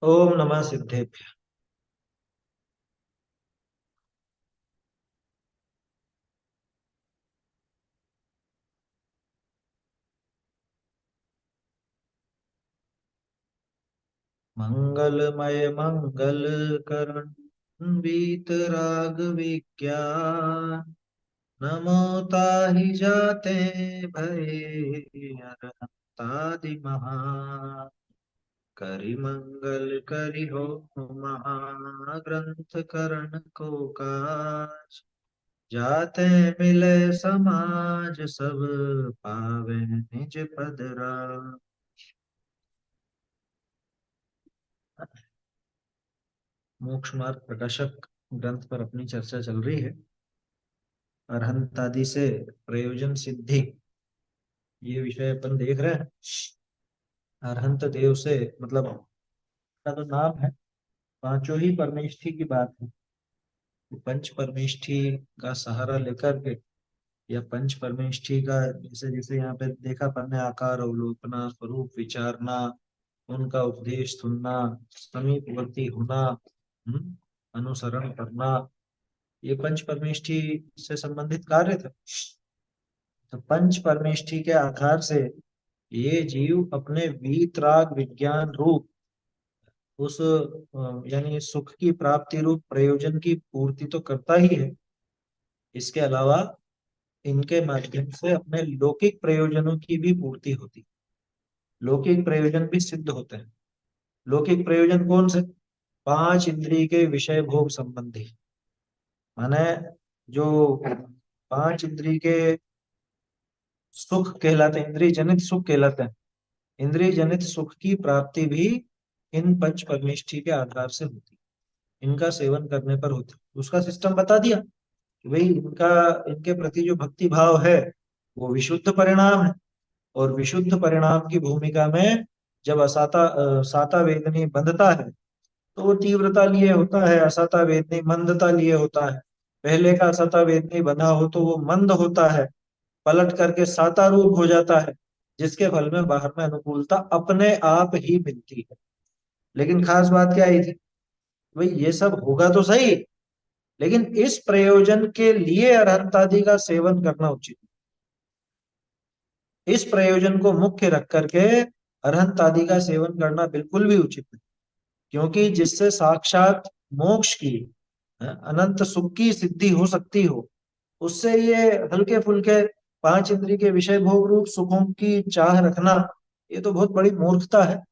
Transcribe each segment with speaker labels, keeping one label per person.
Speaker 1: ओम नमः सिद्धेभ्य। मंगलमय मंगल करण वीतराग विज्ञान नमो ताहि जाते भये अरहंतादि महा करि मंगल करि हो महाग्रंथ करण को काज जाते मिले समाज सब पावे निज पद राज। मोक्ष मार्ग प्रकाशक ग्रंथ पर अपनी चर्चा चल रही है। अरहंत आदि से प्रयोजन सिद्धि, ये विषय अपन देख रहे हैं। अरहंत देव से मतलब का तो नाम है, पांचों ही परमेष्ठी की बात है। पंच परमेष्ठी का सहारा लेकर के, या पंच परमेष्ठी का जैसे जैसे यहाँ पे देखा अपन ने, आकार अवलोकना, स्वरूप विचारना, उनका उपदेश सुनना, समीपवर्ती होना, अनुसरण करना, ये पंच परमेष्ठी से संबंधित कार्य थे। तो पंच परमेष्ठी के आधार से ये जीव अपने वीतराग विज्ञान रूप उस यानी सुख की प्राप्ति रूप प्रयोजन की पूर्ति तो करता ही है। इसके अलावा इनके माध्यम से अपने लौकिक प्रयोजनों की भी पूर्ति होती है। लौकिक प्रयोजन भी सिद्ध होते हैं। लौकिक प्रयोजन कौन से? पांच इंद्रिय के विषय भोग संबंधी, माने जो पांच इंद्रिय के सुख कहलाते हैं, इंद्रिय जनित सुख कहलाते हैं। इंद्रिय जनित सुख की प्राप्ति भी इन पंच परमेष्ठी के आधार से होती है, इनका सेवन करने पर होती है। उसका सिस्टम बता दिया कि भाई इनका, इनके प्रति जो भक्ति भाव है वो विशुद्ध परिणाम है। और विशुद्ध परिणाम की भूमिका में जब साता वेदनी बंधता है तो वो तीव्रता लिए होता है, असाता वेदनी मंदता लिए होता है। पहले का असाता वेदनी बंधा हो तो वो मंद होता है, पलट करके साता रूप हो जाता है, जिसके फल में बाहर में अनुकूलता अपने आप ही मिलती है। लेकिन खास बात क्या आई थी? भाई ये सब होगा तो सही, लेकिन इस प्रयोजन के लिए अरहंतादि का सेवन करना उचित। इस प्रयोजन को मुख्य रख करके अरहंतादि का सेवन करना बिल्कुल भी उचित नहीं। क्योंकि जिससे साक्षात मोक्ष की, अनंत सुख की सिद्धि हो सकती हो, उससे ये हल्के फुल्के पांच इंद्रिय के विषय भोग रूप सुखों की चाह रखना, ये तो बहुत बड़ी मूर्खता है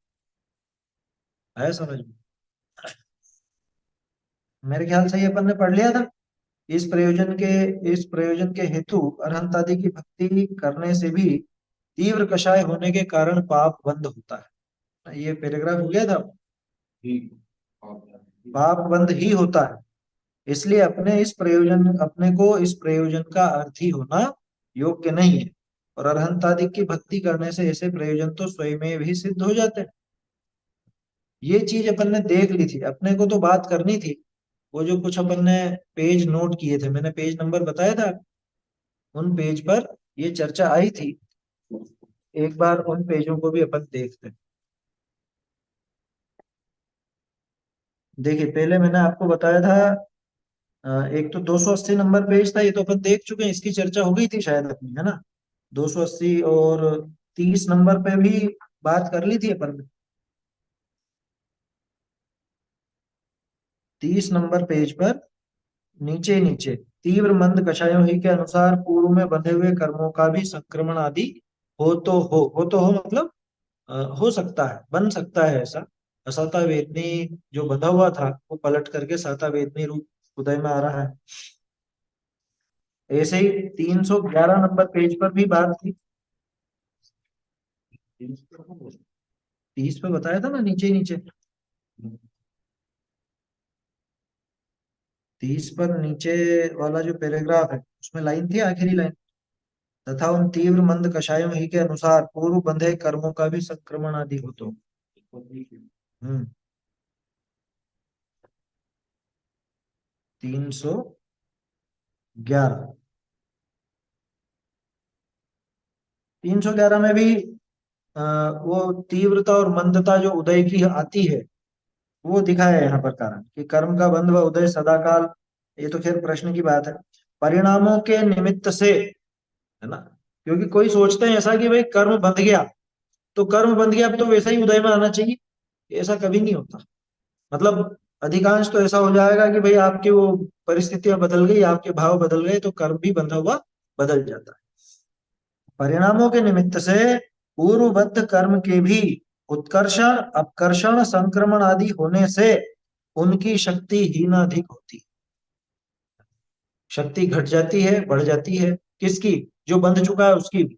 Speaker 1: समझ में। मेरे ख्याल से ये अपन ने पढ़ लिया था। इस प्रयोजन के हेतु अरहंत आदि की भक्ति करने से भी तीव्र कषाय होने के कारण पाप बंद होता है। ये पैराग्राफ हो गया था। पाप बंद ही होता है। इसलिए अपने को इस प्रयोजन का अर्थी होना योग्य नहीं है। और अरहंतादि की भक्ति करने से ऐसे प्रयोजन तो स्वयं में भी सिद्ध हो जाते हैं। ये चीज अपन ने देख ली थी, अपने को तो बात करनी थी। वो जो कुछ अपन ने पेज नोट किए थे, मैंने पेज नंबर बताया था, उन पेज पर ये चर्चा आई थी। एक बार उन पेजों को भी अपन देखते हैं। देखिए, पहले मैंने आपको बताया था, एक तो 280 नंबर पेज था, ये तो अपन देख चुके हैं, इसकी चर्चा हो गई थी शायद अपनी, है ना? 280 और 30 नंबर पे भी बात कर ली थी अपन ने। 30 नंबर पेज पर नीचे नीचे, तीव्र मंद कषायों ही के अनुसार पूर्व में बंधे हुए कर्मों का भी संक्रमण आदि हो तो हो मतलब हो सकता है, बन सकता है ऐसा। असाता वेदनी जो बंधा हुआ था वो पलट करके साता वेदनी रूप उदय में आ रहा है। ऐसे ही 311 नंबर पेज पर भी बात थी। 30 पे बताया था ना, नीचे ही नीचे। 30 पर नीचे वाला जो पैराग्राफ है उसमें लाइन थी, आखिरी लाइन, तथा उन तीव्र मंद कषायों ही के अनुसार पूर्व बंधे कर्मों का भी संक्रमण आदि हो तो। हम्म 311, 311 में भी वो तीव्रता और मंदता जो उदय की आती है, वो दिखाया है यहाँ पर कारण कि कर्म का बंध व उदय सदाकाल, ये तो खैर प्रश्न की बात है। परिणामों के निमित्त से, है ना, क्योंकि कोई सोचते हैं ऐसा कि भाई कर्म बंध गया तो कर्म बंध गया तो वैसा ही उदय में आना चाहिए। ऐसा कभी नहीं होता। मतलब अधिकांश तो ऐसा हो जाएगा कि भाई आपकी वो परिस्थितियां बदल गई, आपके भाव बदल गए, तो कर्म भी बंधा हुआ बदल जाता है। परिणामों के निमित्त से पूर्वबद्ध कर्म के भी उत्कर्षण अपकर्षण संक्रमण आदि होने से उनकी शक्ति हीनाधिक होती है। शक्ति घट जाती है, बढ़ जाती है। किसकी? जो बंध चुका है उसकी भी।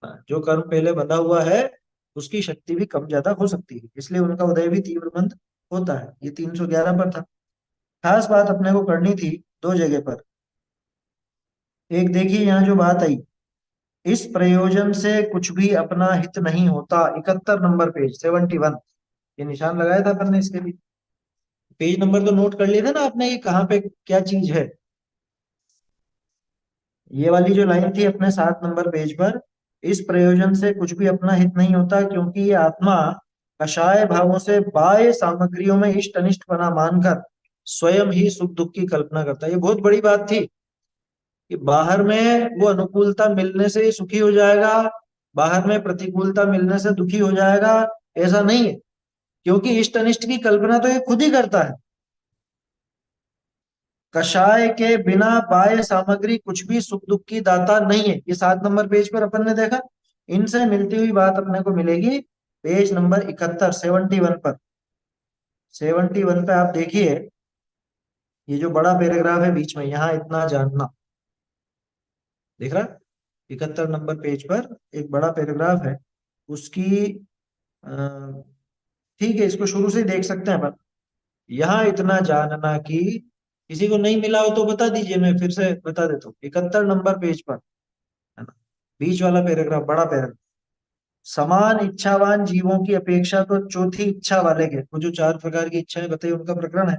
Speaker 1: हाँ, जो कर्म पहले बंधा हुआ है उसकी शक्ति भी कम ज्यादा हो सकती है, इसलिए उनका उदय भी तीव्र मंद होता है। ये 311 पर था। खास बात अपने को करनी थी दो जगह पर। एक देखिए यहाँ जो बात आई, इस प्रयोजन से कुछ भी अपना हित नहीं होता, 71 नंबर पेज 71। ये निशान लगाया था अपन ने इसके भी। पेज नंबर तो नोट कर लिया था ना आपने, ये कहाँ पे क्या चीज है। ये वाली जो लाइन थी अपने 7 नंबर पेज पर, इस प्रयोजन से कुछ भी अपना हित नहीं होता क्योंकि ये आत्मा कषाय भावों से बाह्य सामग्रियों में इष्ट अनिष्ट पना मानकर स्वयं ही सुख दुख की कल्पना करता है। ये बहुत बड़ी बात थी कि बाहर में वो अनुकूलता मिलने से ही सुखी हो जाएगा, बाहर में प्रतिकूलता मिलने से दुखी हो जाएगा, ऐसा नहीं है। क्योंकि इष्ट अनिष्ट की कल्पना तो ये खुद ही करता है। कषाय के बिना बाह्य सामग्री कुछ भी सुख दुख की दाता नहीं है। ये 7 नंबर पेज पर अपन ने देखा। इनसे मिलती हुई बात अपने को मिलेगी पेज नंबर 71 71 पर। 71 पे आप देखिए, ये जो बड़ा पैराग्राफ है बीच में, यहाँ इतना जानना दिख रहा है। 71 नंबर पेज पर एक बड़ा पैराग्राफ है उसकी। अ, ठीक है, इसको शुरू से ही देख सकते हैं अपन। यहाँ इतना जानना कि किसी को नहीं मिला हो तो बता दीजिए, मैं फिर से बता देता हूँ। 71 नंबर पेज पर, है ना, बीच वाला पैराग्राफ, बड़ा पैराग्राफ। समान इच्छावान जीवों की अपेक्षा तो चौथी इच्छा वाले के, वो जो 4 प्रकार की इच्छाएं बताई उनका प्रकरण है।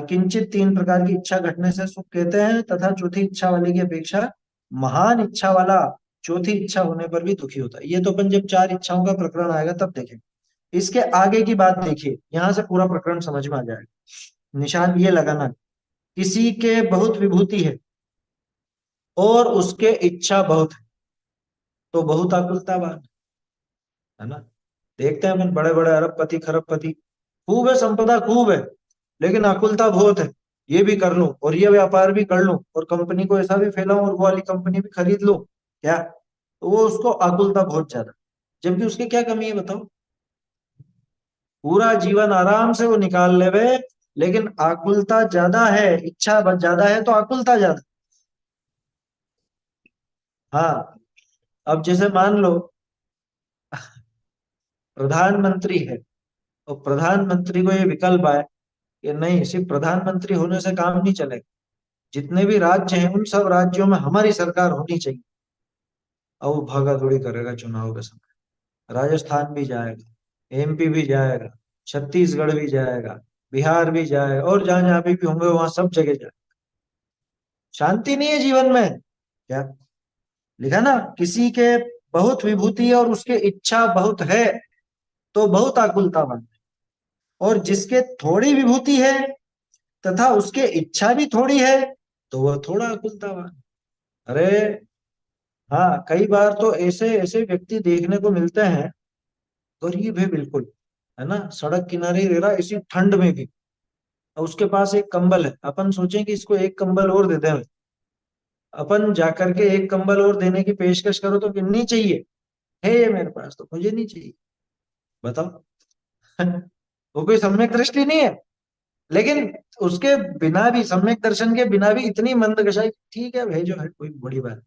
Speaker 1: किंचित 3 प्रकार की इच्छा घटने से सुख कहते हैं, तथा चौथी इच्छा वाले की अपेक्षा महान इच्छा वाला चौथी इच्छा होने पर भी दुखी होता है। ये तो अपन जब 4 इच्छाओं का प्रकरण आएगा तब देखेंगे। इसके आगे की बात देखिए, यहां से पूरा प्रकरण समझ में आ जाएगा। निशान ये लगाना, किसी के बहुत विभूति है और उसके इच्छा बहुत है तो बहुत आकुलतावान, है ना। देखते हैं अपन बड़े बड़े अरबपति खरबपति, खूब है, संपदा खूब है, लेकिन आकुलता बहुत है। ये भी कर लूं और ये व्यापार भी कर लूं और कंपनी को ऐसा भी फैलाऊं और वो वाली कंपनी भी खरीद लूं, क्या, तो वो उसको आकुलता बहुत ज्यादा। जबकि उसके क्या कमी है बताओ? पूरा जीवन आराम से वो निकाल लेवे, लेकिन आकुलता ज्यादा है। इच्छा ज्यादा है तो आकुलता ज्यादा। हाँ, अब जैसे मान लो प्रधानमंत्री है और प्रधानमंत्री को ये विकल्प आए कि नहीं, सिर्फ प्रधानमंत्री होने से काम नहीं चलेगा, जितने भी राज्य हैं उन सब राज्यों में हमारी सरकार होनी चाहिए। और वो भागा दौड़ी करेगा चुनाव के समय, राजस्थान भी जाएगा, एमपी भी जाएगा, छत्तीसगढ़ भी जाएगा, बिहार भी जाएगा, और जहां जहां भी होंगे वहां सब जगह जाए। शांति नहीं है जीवन में, क्या लिखा ना, किसी के बहुत विभूति है और उसके इच्छा बहुत है तो बहुत आकुलतावान है। और जिसके थोड़ी विभूति है तथा उसके इच्छा भी थोड़ी है तो वह थोड़ा आकुलतावान। अरे हाँ, कई बार तो ऐसे ऐसे व्यक्ति देखने को मिलते हैं, गरीब है बिल्कुल, है ना, सड़क किनारे ही रह रहा, इसी ठंड में भी, और उसके पास एक कंबल है। अपन सोचें कि इसको एक कंबल और दे दें, अपन जाकर के एक कंबल और देने की पेशकश करो तो कि नहीं चाहिए, है ये मेरे पास तो मुझे नहीं चाहिए, बताओ। वो कोई सम्यक दृष्टि नहीं है। लेकिन उसके बिना भी, सम्यक दर्शन के बिना भी इतनी मंदगशाई, ठीक है भाई, जो है कोई बड़ी बात।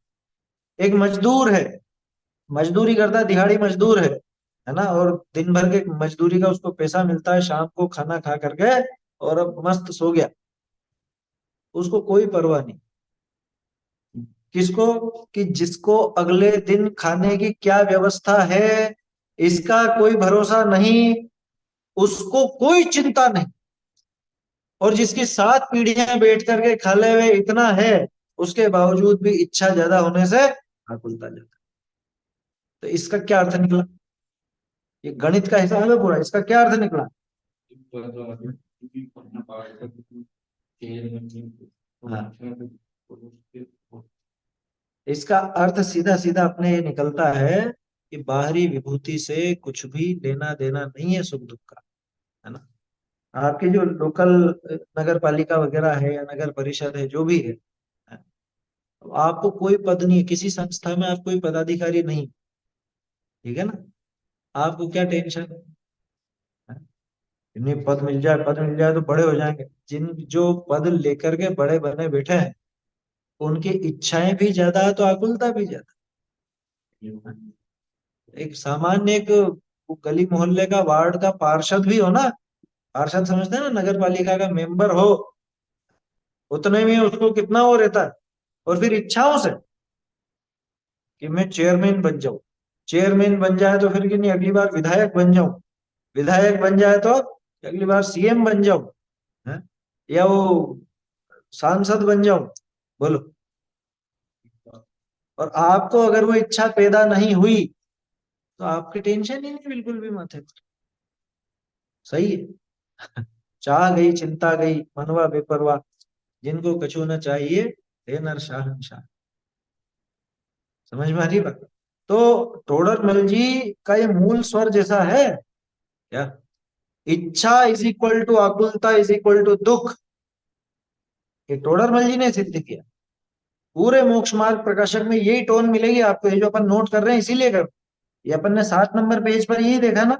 Speaker 1: एक मजदूर है, मजदूरी करता है, दिहाड़ी मजदूर है ना, और दिन भर के मजदूरी का उसको पैसा मिलता है, शाम को खाना खा करके और अब मस्त सो गया, उसको कोई परवाह नहीं। किसको? कि जिसको अगले दिन खाने की क्या व्यवस्था है इसका कोई भरोसा नहीं, उसको कोई चिंता नहीं। और जिसकी 7 पीढ़ियां बैठ करके खा ले हुए इतना है, उसके बावजूद भी इच्छा ज्यादा होने से आकुलता ज्यादा। तो इसका क्या अर्थ निकला? ये गणित का हिसाब है पूरा, इसका क्या अर्थ निकला? हाँ, इसका अर्थ सीधा सीधा अपने ये निकलता है कि बाहरी विभूति से कुछ भी लेना देना नहीं है सुख दुख का, है ना। आपकी जो लोकल नगर पालिका वगैरह है या नगर परिषद है जो भी है, तो आपको कोई पद नहीं है, किसी संस्था में आप कोई पदाधिकारी नहीं, ठीक है ना। आपको क्या टेंशन है? इन्हें पद मिल जाए तो बड़े हो जाएंगे। जिन जो पद लेकर के बड़े बने बैठे हैं, उनकी इच्छाएं भी ज्यादा है तो आकुलता भी ज्यादा। एक सामान्य एक गली मोहल्ले का वार्ड का पार्षद भी हो ना, पार्षद समझते हैं ना, नगर पालिका का मेंबर हो, उतने में उसको कितना वो रहता है। और फिर इच्छाओं से कि मैं चेयरमैन बन जाऊं, चेयरमैन बन जाए तो फिर कि नहीं अगली बार विधायक बन जाऊं, विधायक बन जाए तो अगली बार सीएम बन जाऊं, है? या वो सांसद बन जाऊं। बोलो। और आपको अगर वो इच्छा पैदा नहीं हुई तो आपकी टेंशन ही नहीं बिल्कुल भी माथे पर। सही है। चाह गई चिंता गई मनवा बेपरवाह, जिनको कछु न चाहिए हे नर शाहंशाह। समझ में आ रही बात। तो टोडरमल जी का ये मूल स्वर जैसा है क्या, इच्छा इज इक्वल टू आकुलता इज इक्वल टू दुख, ये टोडरमल जी ने सिद्ध किया। पूरे मोक्ष मार्ग प्रकाशक में यही टोन मिलेगी आपको, ये जो अपन नोट कर रहे हैं इसीलिए कर, ये अपन ने 7 नंबर पेज पर यही देखा ना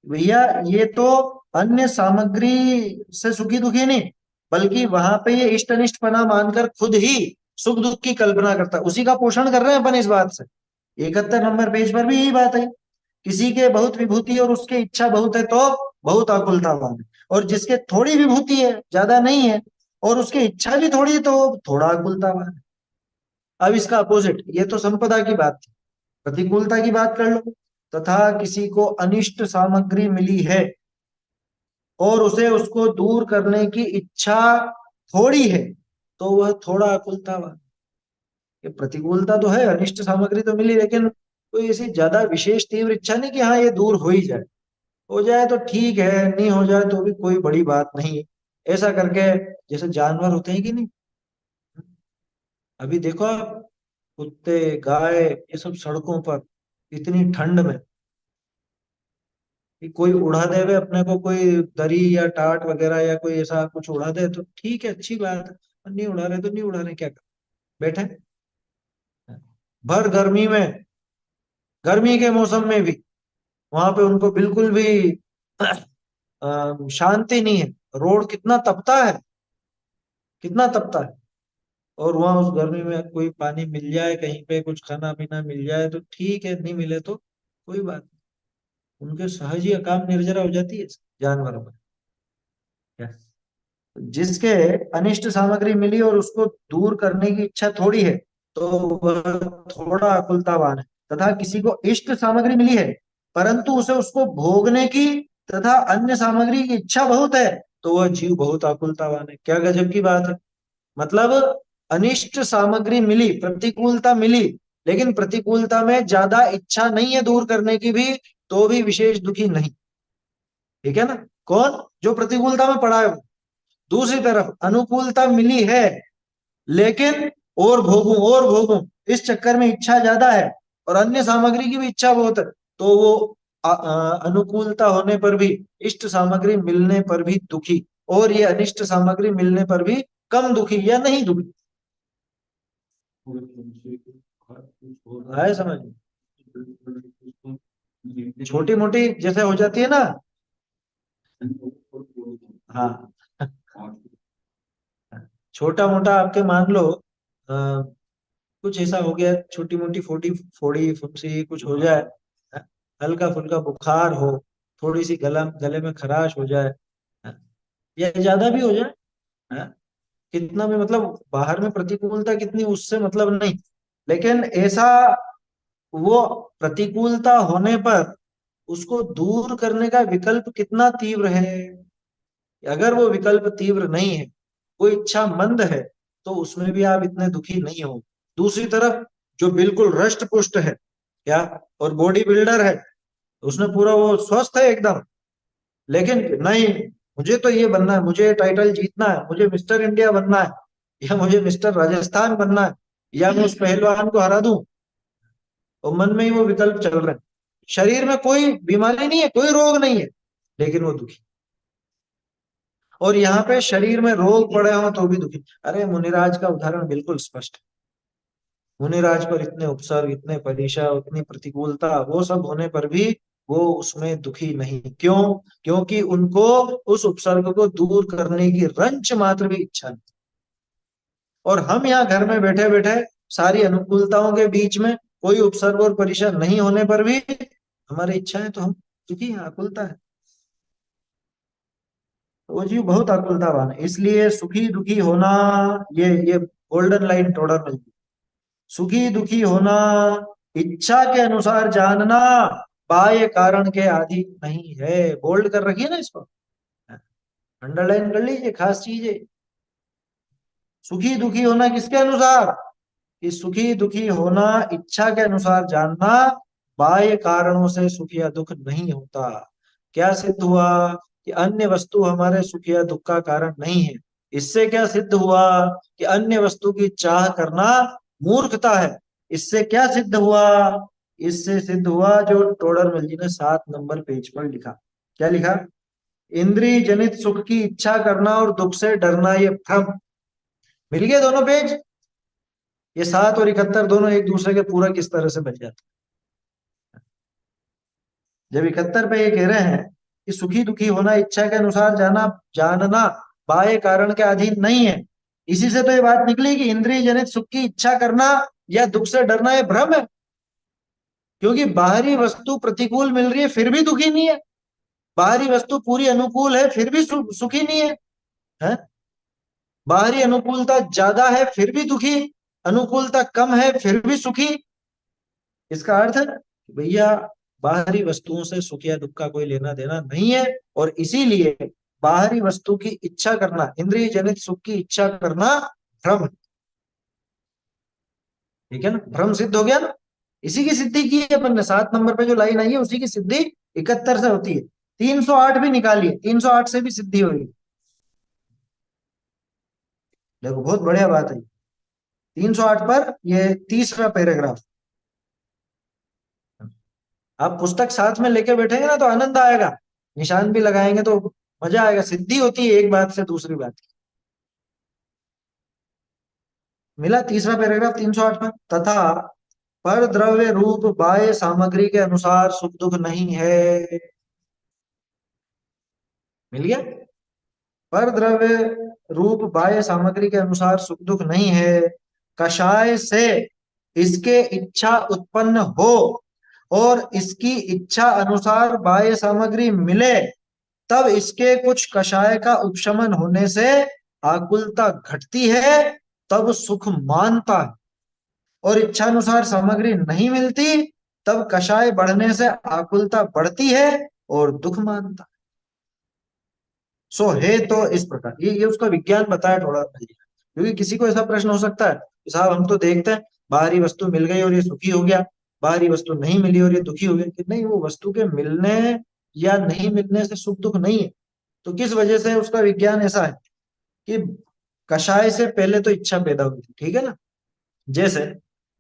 Speaker 1: भैया, ये तो अन्य सामग्री से सुखी दुखी नहीं, बल्कि वहां पे ये इष्ट अनिष्ट पना मानकर खुद ही सुख दुख की कल्पना करता है, उसी का पोषण कर रहे हैं अपन इस बात से। 71 नंबर पेज पर भी यही बात है, किसी के बहुत विभूति और उसके इच्छा बहुत है तो बहुत आकुलतावान है, और जिसके थोड़ी विभूति है ज्यादा नहीं है और उसकी इच्छा भी थोड़ी है तो थोड़ा आकुलतावान है। अब इसका अपोजिट, ये तो संपदा की बात थी, प्रतिकूलता की बात कर लो। तथा किसी को अनिष्ट सामग्री मिली है और उसे उसको दूर करने की इच्छा थोड़ी है तो वह थोड़ा आकुलतावान। ये प्रतिकूलता तो है, अनिष्ट सामग्री तो मिली, लेकिन कोई ऐसी ज्यादा विशेष तीव्र इच्छा नहीं कि हाँ ये दूर हो ही जाए, हो जाए तो ठीक है, नहीं हो जाए तो भी कोई बड़ी बात नहीं है, ऐसा करके। जैसे जानवर होते हैं कि नहीं, अभी देखो आप, कुत्ते गाय ये सब सड़कों पर इतनी ठंड में, कि कोई उड़ा दे वे अपने को, कोई दरी या टाट वगैरह या कोई ऐसा कुछ उड़ा दे तो ठीक है, अच्छी बात है। और नहीं उड़ा रहे तो नहीं उड़ा रहे, क्या कर बैठे। भर गर्मी में, गर्मी के मौसम में भी वहां पे उनको बिल्कुल भी शांति नहीं है। रोड कितना तपता है, कितना तपता है, और वहां उस गर्मी में कोई पानी मिल जाए, कहीं पे कुछ खाना पीना मिल जाए तो ठीक है, नहीं मिले तो कोई बात नहीं। उनके सहज ही अकाम निर्जरा हो जाती है जानवरों में। क्या, जिसके अनिष्ट सामग्री मिली और उसको दूर करने की इच्छा थोड़ी है तो वह थोड़ा अकुलतावान है। तथा किसी को इष्ट सामग्री मिली है परंतु उसे उसको भोगने की तथा अन्य सामग्री की इच्छा बहुत है तो वह जीव बहुत आकुलतावान है। क्या गजब की बात है। मतलब अनिष्ट सामग्री मिली, प्रतिकूलता मिली, लेकिन प्रतिकूलता में ज्यादा इच्छा नहीं है दूर करने की भी, तो भी विशेष दुखी नहीं। ठीक है ना। कौन, जो प्रतिकूलता में पड़ा है वो। दूसरी तरफ अनुकूलता मिली है लेकिन और भोगूं इस चक्कर में इच्छा ज्यादा है और अन्य सामग्री की भी इच्छा बहुत है, तो वो अनुकूलता होने पर भी, इष्ट सामग्री मिलने पर भी दुखी, और ये अनिष्ट सामग्री मिलने पर भी कम दुखी या नहीं दुखी। है समझ में? छोटी मोटी जैसे हो जाती है ना। हाँ। छोटा मोटा आपके मान लो कुछ ऐसा हो गया, छोटी मोटी फोड़ी फोड़ी फुंसी कुछ हो जाए, हल्का फुल्का बुखार हो, थोड़ी सी गले में खराश हो जाए, है, या ज्यादा भी हो जाए, है, कितना भी मतलब बाहर में प्रतिकूलता कितनी उससे मतलब नहीं, लेकिन ऐसा वो प्रतिकूलता होने पर उसको दूर करने का विकल्प कितना तीव्र है। अगर वो विकल्प तीव्र नहीं है, वो इच्छा मंद है, तो उसमें भी आप इतने दुखी नहीं हो। दूसरी तरफ जो बिल्कुल रष्ट पुष्ट है क्या, और बॉडी बिल्डर है, उसने पूरा वो स्वस्थ है एकदम, लेकिन नहीं, मुझे तो ये बनना है, मुझे टाइटल जीतना है, मुझे मिस्टर इंडिया बनना है, या मुझे मिस्टर राजस्थान बनना है, या मैं उस पहलवान को हरा दूं। और मन में ही वो विकल्प चल रहे हैं। शरीर में कोई बीमारी नहीं है, कोई रोग नहीं है, लेकिन वो दुखी। और यहाँ पे शरीर में रोग पड़े हो तो भी दुखी। अरे मुनिराज का उदाहरण बिल्कुल स्पष्ट है। मुनिराज पर इतने उपसर्ग, इतने परीक्षा, इतनी प्रतिकूलता, वो सब होने पर भी वो उसमें दुखी नहीं। क्यों? क्योंकि उनको उस उपसर्ग को दूर करने की रंच मात्र भी इच्छा नहीं। और हम यहाँ घर में बैठे बैठे सारी अनुकूलताओं के बीच में कोई उपसर्ग और परीक्षा नहीं होने पर भी हमारी इच्छा है, तो हम दुखी हैं, आकुलता है। वो जीव बहुत आकुलतावान है। इसलिए सुखी दुखी होना, ये गोल्डन लाइन टोडर में, सुखी दुखी होना इच्छा के अनुसार जानना, बाह्य कारण के अधीन नहीं है। बोल्ड कर रखिए ना इसको, अंडरलाइन कर लीजिए, खास चीज है। सुखी दुखी होना किसके अनुसार? कि सुखी दुखी होना इच्छा के अनुसार जानना, बाह्य कारणों से सुख या दुख नहीं होता। क्या सिद्ध हुआ? कि अन्य वस्तु हमारे सुख या दुख का कारण नहीं है। इससे क्या सिद्ध हुआ? कि अन्य वस्तु की चाह करना मूर्खता है। इससे क्या सिद्ध हुआ? इससे सिद्ध हुआ जो टोडरमल जी ने 7 नंबर पेज पर लिखा। क्या लिखा? इंद्रिय जनित सुख की इच्छा करना और दुख से डरना ये भ्रम। मिल गए दोनों पेज। ये 7 और 71 दोनों एक दूसरे के पूरक किस तरह से बन जाते हैं। जब 71 पे ये कह रहे हैं कि सुखी दुखी होना इच्छा के अनुसार जाना जानना बाह्य कारण के अधीन नहीं है, इसी से तो ये बात निकली कि इंद्रिय जनित सुख की इच्छा करना या दुख से डरना ये भ्रम है। क्योंकि बाहरी वस्तु प्रतिकूल मिल रही है फिर भी दुखी नहीं है, बाहरी वस्तु पूरी अनुकूल है फिर भी सुखी नहीं है, है? बाहरी अनुकूलता ज्यादा है फिर भी दुखी, अनुकूलता कम है फिर भी सुखी। इसका अर्थ है कि भैया बाहरी वस्तुओं से सुख या दुख का कोई लेना देना नहीं है। और इसीलिए बाहरी वस्तु की इच्छा करना, इंद्रिय जनित सुख की इच्छा करना भ्रम है। ठीक है ना? भ्रम सिद्ध हो गया ना। इसी की सिद्धि की है अपन ने। 7 नंबर पे जो लाइन आई है उसी की सिद्धि 71 से होती है। 308 भी निकालिए, 308 से भी सिद्धि होगी। देखो बहुत बढ़िया बात है। 308 पर ये तीसरा पैराग्राफ। आप पुस्तक साथ में लेके बैठेंगे ना तो आनंद आएगा, निशान भी लगाएंगे तो मजा आएगा। सिद्धि होती है एक बात से दूसरी बात की। मिला तीसरा पैराग्राफ 308 में। तथा पर द्रव्य रूप बाह्य सामग्री के अनुसार सुख दुख नहीं है। मिल गया? पर द्रव्य रूप बाह्य सामग्री के अनुसार सुख दुख नहीं है। कषाय से इसके इच्छा उत्पन्न हो और इसकी इच्छा अनुसार बाह्य सामग्री मिले, तब इसके कुछ कषाय का उपशमन होने से आकुलता घटती है, तब सुख मानता है। और इच्छानुसार सामग्री नहीं मिलती, तब कषाय बढ़ने से आकुलता बढ़ती है और दुख मानता है। सो है तो इस प्रकार ये उसका विज्ञान बताया थोड़ा। क्योंकि किसी को ऐसा प्रश्न हो सकता है कि साहब हम तो देखते हैं बाहरी वस्तु मिल गई और ये सुखी हो गया, बाहरी वस्तु नहीं मिली और ये दुखी हो गया। कि नहीं, वो वस्तु के मिलने या नहीं मिलने से सुख दुख नहीं है। तो किस वजह से उसका विज्ञान ऐसा है कि कषाय से पहले तो इच्छा पैदा हुई थी। ठीक है ना? जैसे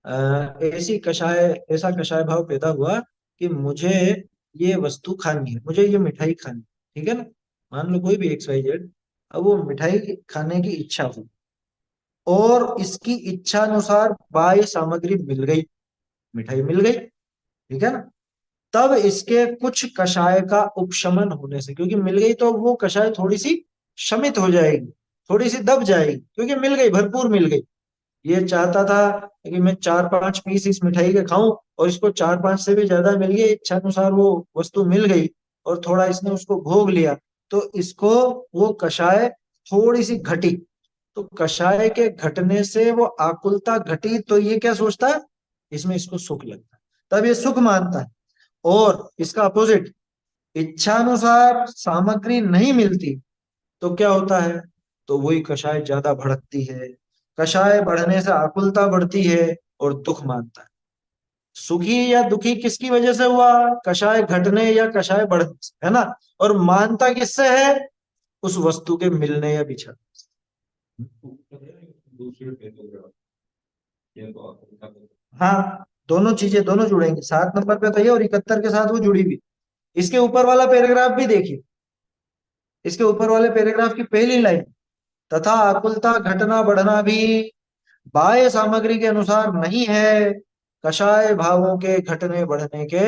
Speaker 1: ऐसा कषाय भाव पैदा हुआ कि मुझे ये वस्तु खानी है, मुझे ये मिठाई खानी है। ठीक है ना? मान लो कोई भी XYZ, अब वो मिठाई खाने की इच्छा हुई और इसकी इच्छा अनुसार बाह्य सामग्री मिल गई, मिठाई मिल गई। ठीक है ना? तब इसके कुछ कषाय का उपशमन होने से, क्योंकि मिल गई तो वो कषाय थोड़ी सी शमित हो जाएगी, थोड़ी सी दब जाएगी, क्योंकि मिल गई, भरपूर मिल गई। ये चाहता था कि मैं 4-5 पीस इस मिठाई के खाऊं, और इसको 4-5 से भी ज्यादा मिल गई, इच्छा अनुसार वो वस्तु मिल गई, और थोड़ा इसने उसको भोग लिया, तो इसको वो कषाय थोड़ी सी घटी। तो कषाय के घटने से वो आकुलता घटी, तो ये क्या सोचता है, इसमें इसको सुख लगता है, तब ये सुख मानता है। और इसका अपोजिट, इच्छानुसार सामग्री नहीं मिलती तो क्या होता है, तो वही कषाय ज्यादा भड़कती है। कषाय बढ़ने से आकुलता बढ़ती है और दुख मानता है। सुखी या दुखी किसकी वजह से हुआ? कषाय घटने या कषाय बढ़ने से, है ना? और मानता किससे है? उस वस्तु के मिलने या बिछड़ने। हाँ, दोनों चीजें दोनों जुड़ेंगी। 7 नंबर पे तो ये, और 71 के साथ वो जुड़ी भी। इसके ऊपर वाला पैराग्राफ भी देखिए, इसके ऊपर वाले पैराग्राफ की पहली लाइन, तथा आकुलता घटना बढ़ना भी बाह्य सामग्री के अनुसार नहीं है, कषाय भावों के घटने बढ़ने के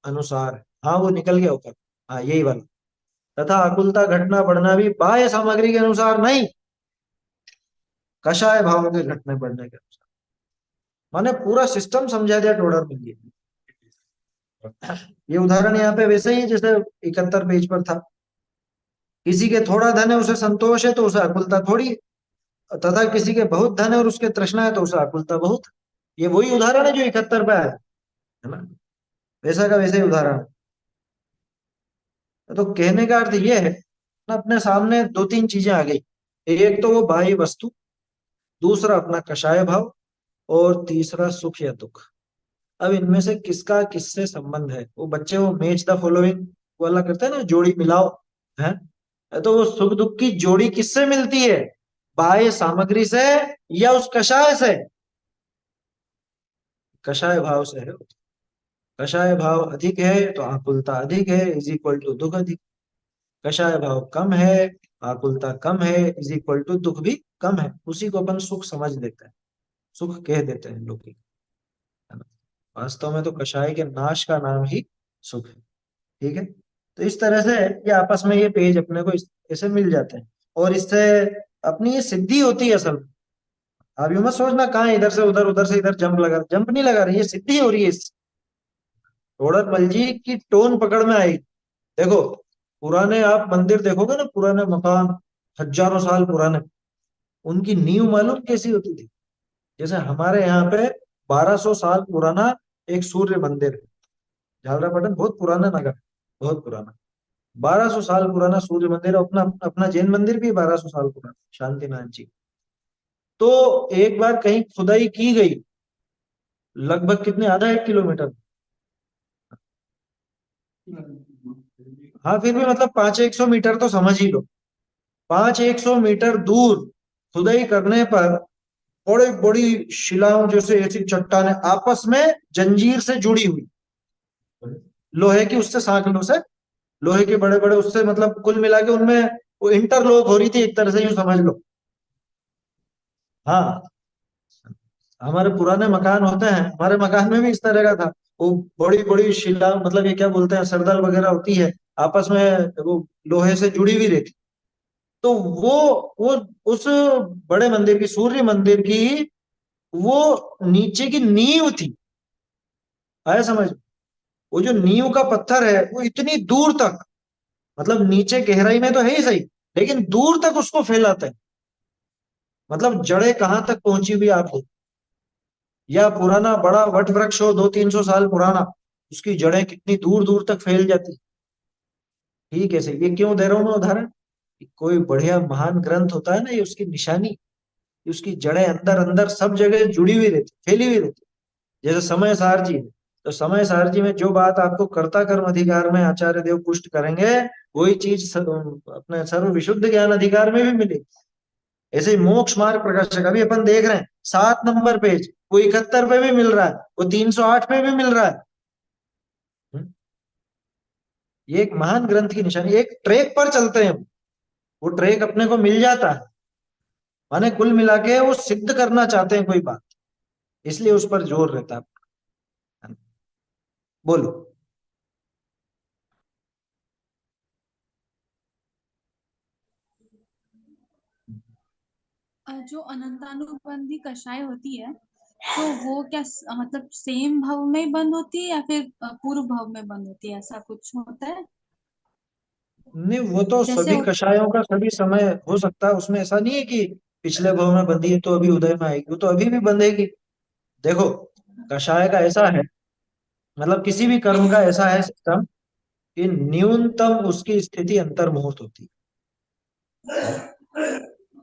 Speaker 1: अनुसार है। हाँ, वो निकल गया ऊपर। हाँ, यही वाला, तथा आकुलता घटना बढ़ना भी बाह्य सामग्री के अनुसार नहीं, कषाय भावों के घटने बढ़ने के अनुसार। माने पूरा सिस्टम समझा दिया टोडर में। ये उदाहरण यहाँ पे वैसे ही जैसे 71 पेज पर था। किसी के थोड़ा धन है उसे संतोष है तो उसे आकुलता थोड़ी है, तथा किसी के बहुत धन है और उसके तृष्णा है तो उसे आकुलता बहुत है। ये वही उदाहरण है जो 71 पे आया है ना, वैसा का वैसे ही उदाहरण है। तो कहने का अर्थ ये है ना, अपने सामने दो तीन चीजें आ गई। एक तो वो बाह्य वस्तु, दूसरा अपना कषाय भाव, और तीसरा सुख या दुख। अब इनमें से किसका किससे संबंध है? वो बच्चे वो मैच द फॉलोइंग वाला करते हैं ना, जोड़ी मिलाओ है। तो वो सुख दुख की जोड़ी किससे मिलती है? बाह्य सामग्री से या उस कषाय से? कषाय भाव से है। कषाय भाव अधिक है तो आकुलता अधिक है, इज इक्वल टू दुख अधिक। कषाय भाव कम है, आकुलता कम है, इज इक्वल टू दुख भी कम है। उसी को अपन सुख समझ लेते हैं, सुख कह देते हैं लोग, है ना। वास्तव में तो कषाय के नाश का नाम ही सुख है। ठीक है, तो इस तरह से ये आपस में ये पेज अपने को ऐसे मिल जाते हैं, और इससे अपनी ये सिद्धि होती है असल में। आप यूं मत सोचना कहाँ इधर से उधर, उधर से इधर जंप लगा, जंप नहीं लगा रही, ये सिद्धि हो रही है इससे। तोड़रमल जी की टोन पकड़ में आई। देखो, पुराने आप मंदिर देखोगे ना, पुराने मकान, हजारों साल पुराने, उनकी नींव मालूम कैसी होती थी? जैसे हमारे यहाँ पे 1200 साल पुराना एक सूर्य मंदिर है, झालरापाटन बहुत पुराना नगर है, बहुत पुराना। 1200 साल पुराना सूर्य मंदिर, अपना अपना जैन मंदिर भी 1200 साल पुराना, शांतिनाथ जी। तो एक बार कहीं खुदाई की गई, लगभग कितने, आधा 1 किलोमीटर। हाँ, फिर भी मतलब 500-100 मीटर तो समझ ही लो। 500-100 मीटर दूर खुदाई करने पर बड़ी बड़ी शिलाओं जैसे ऐसी चट्टाने आपस में जंजीर से जुड़ी हुई, लोहे की, उससे सांकलों से, लोहे के बड़े बड़े उससे, मतलब कुल मिला के उनमें वो इंटरलॉक हो रही थी, एक तरह से यूं समझ लो। हाँ, हमारे पुराने मकान होते हैं, हमारे मकान में भी इस तरह का था। वो बड़ी बड़ी शिला, मतलब ये क्या बोलते हैं, सरदल वगैरह होती है, आपस में वो लोहे से जुड़ी हुई रहती। तो वो उस बड़े मंदिर की, सूर्य मंदिर की, वो नीचे की नींव थी। आया समझ? वो जो नींव का पत्थर है वो इतनी दूर तक, मतलब नीचे गहराई में तो है ही सही, लेकिन दूर तक उसको फैलाता है। मतलब जड़ें कहाँ तक पहुंची हुई आप देखो। या पुराना बड़ा वट वृक्ष हो 200-300 साल पुराना, उसकी जड़ें कितनी दूर दूर तक फैल जाती। ठीक है सही, ये क्यों दे रहा हूं मैं उदाहरण? कि कोई बढ़िया महान ग्रंथ होता है ना, ये उसकी निशानी, कि उसकी जड़ें अंदर अंदर सब जगह जुड़ी हुई रहती, फैली हुई रहती। जैसे समय सारची है, तो समय सारची में जो बात आपको कर्ता कर्म अधिकार में आचार्य देव पुष्ट करेंगे, वही चीज अपने सर्व विशुद्ध ज्ञान अधिकार में भी मिलेगी। ऐसे ही मोक्ष मार्ग प्रकाशक अभी अपन देख रहे हैं, 7 नंबर पेज, वो 71 पे भी मिल रहा है, वो 308 पे भी मिल रहा है। हम्म, ये एक महान ग्रंथ की निशानी, एक ट्रैक पर चलते हैं, वो ट्रैक अपने को मिल जाता है। माने कुल मिला के वो सिद्ध करना चाहते हैं कोई बात, इसलिए उस पर जोर रहता है। बोलो।
Speaker 2: जो अनंतानुबंधी कषाय होती है, तो वो क्या मतलब सेम भाव में बंद होती है या फिर पूर्व भाव में बंद होती है, ऐसा कुछ होता है?
Speaker 1: नहीं, वो तो
Speaker 2: जैसे
Speaker 1: सभी कषायों का सभी समय हो सकता है, उसमें ऐसा नहीं है कि पिछले भाव में बंधी है तो अभी उदय में आएगी, वो तो अभी भी बंधेगी। देखो, कषाय का ऐसा है, मतलब किसी भी कर्म का ऐसा है सिस्टम, कि न्यूनतम उसकी स्थिति अंतर मुहूर्त होती है ना?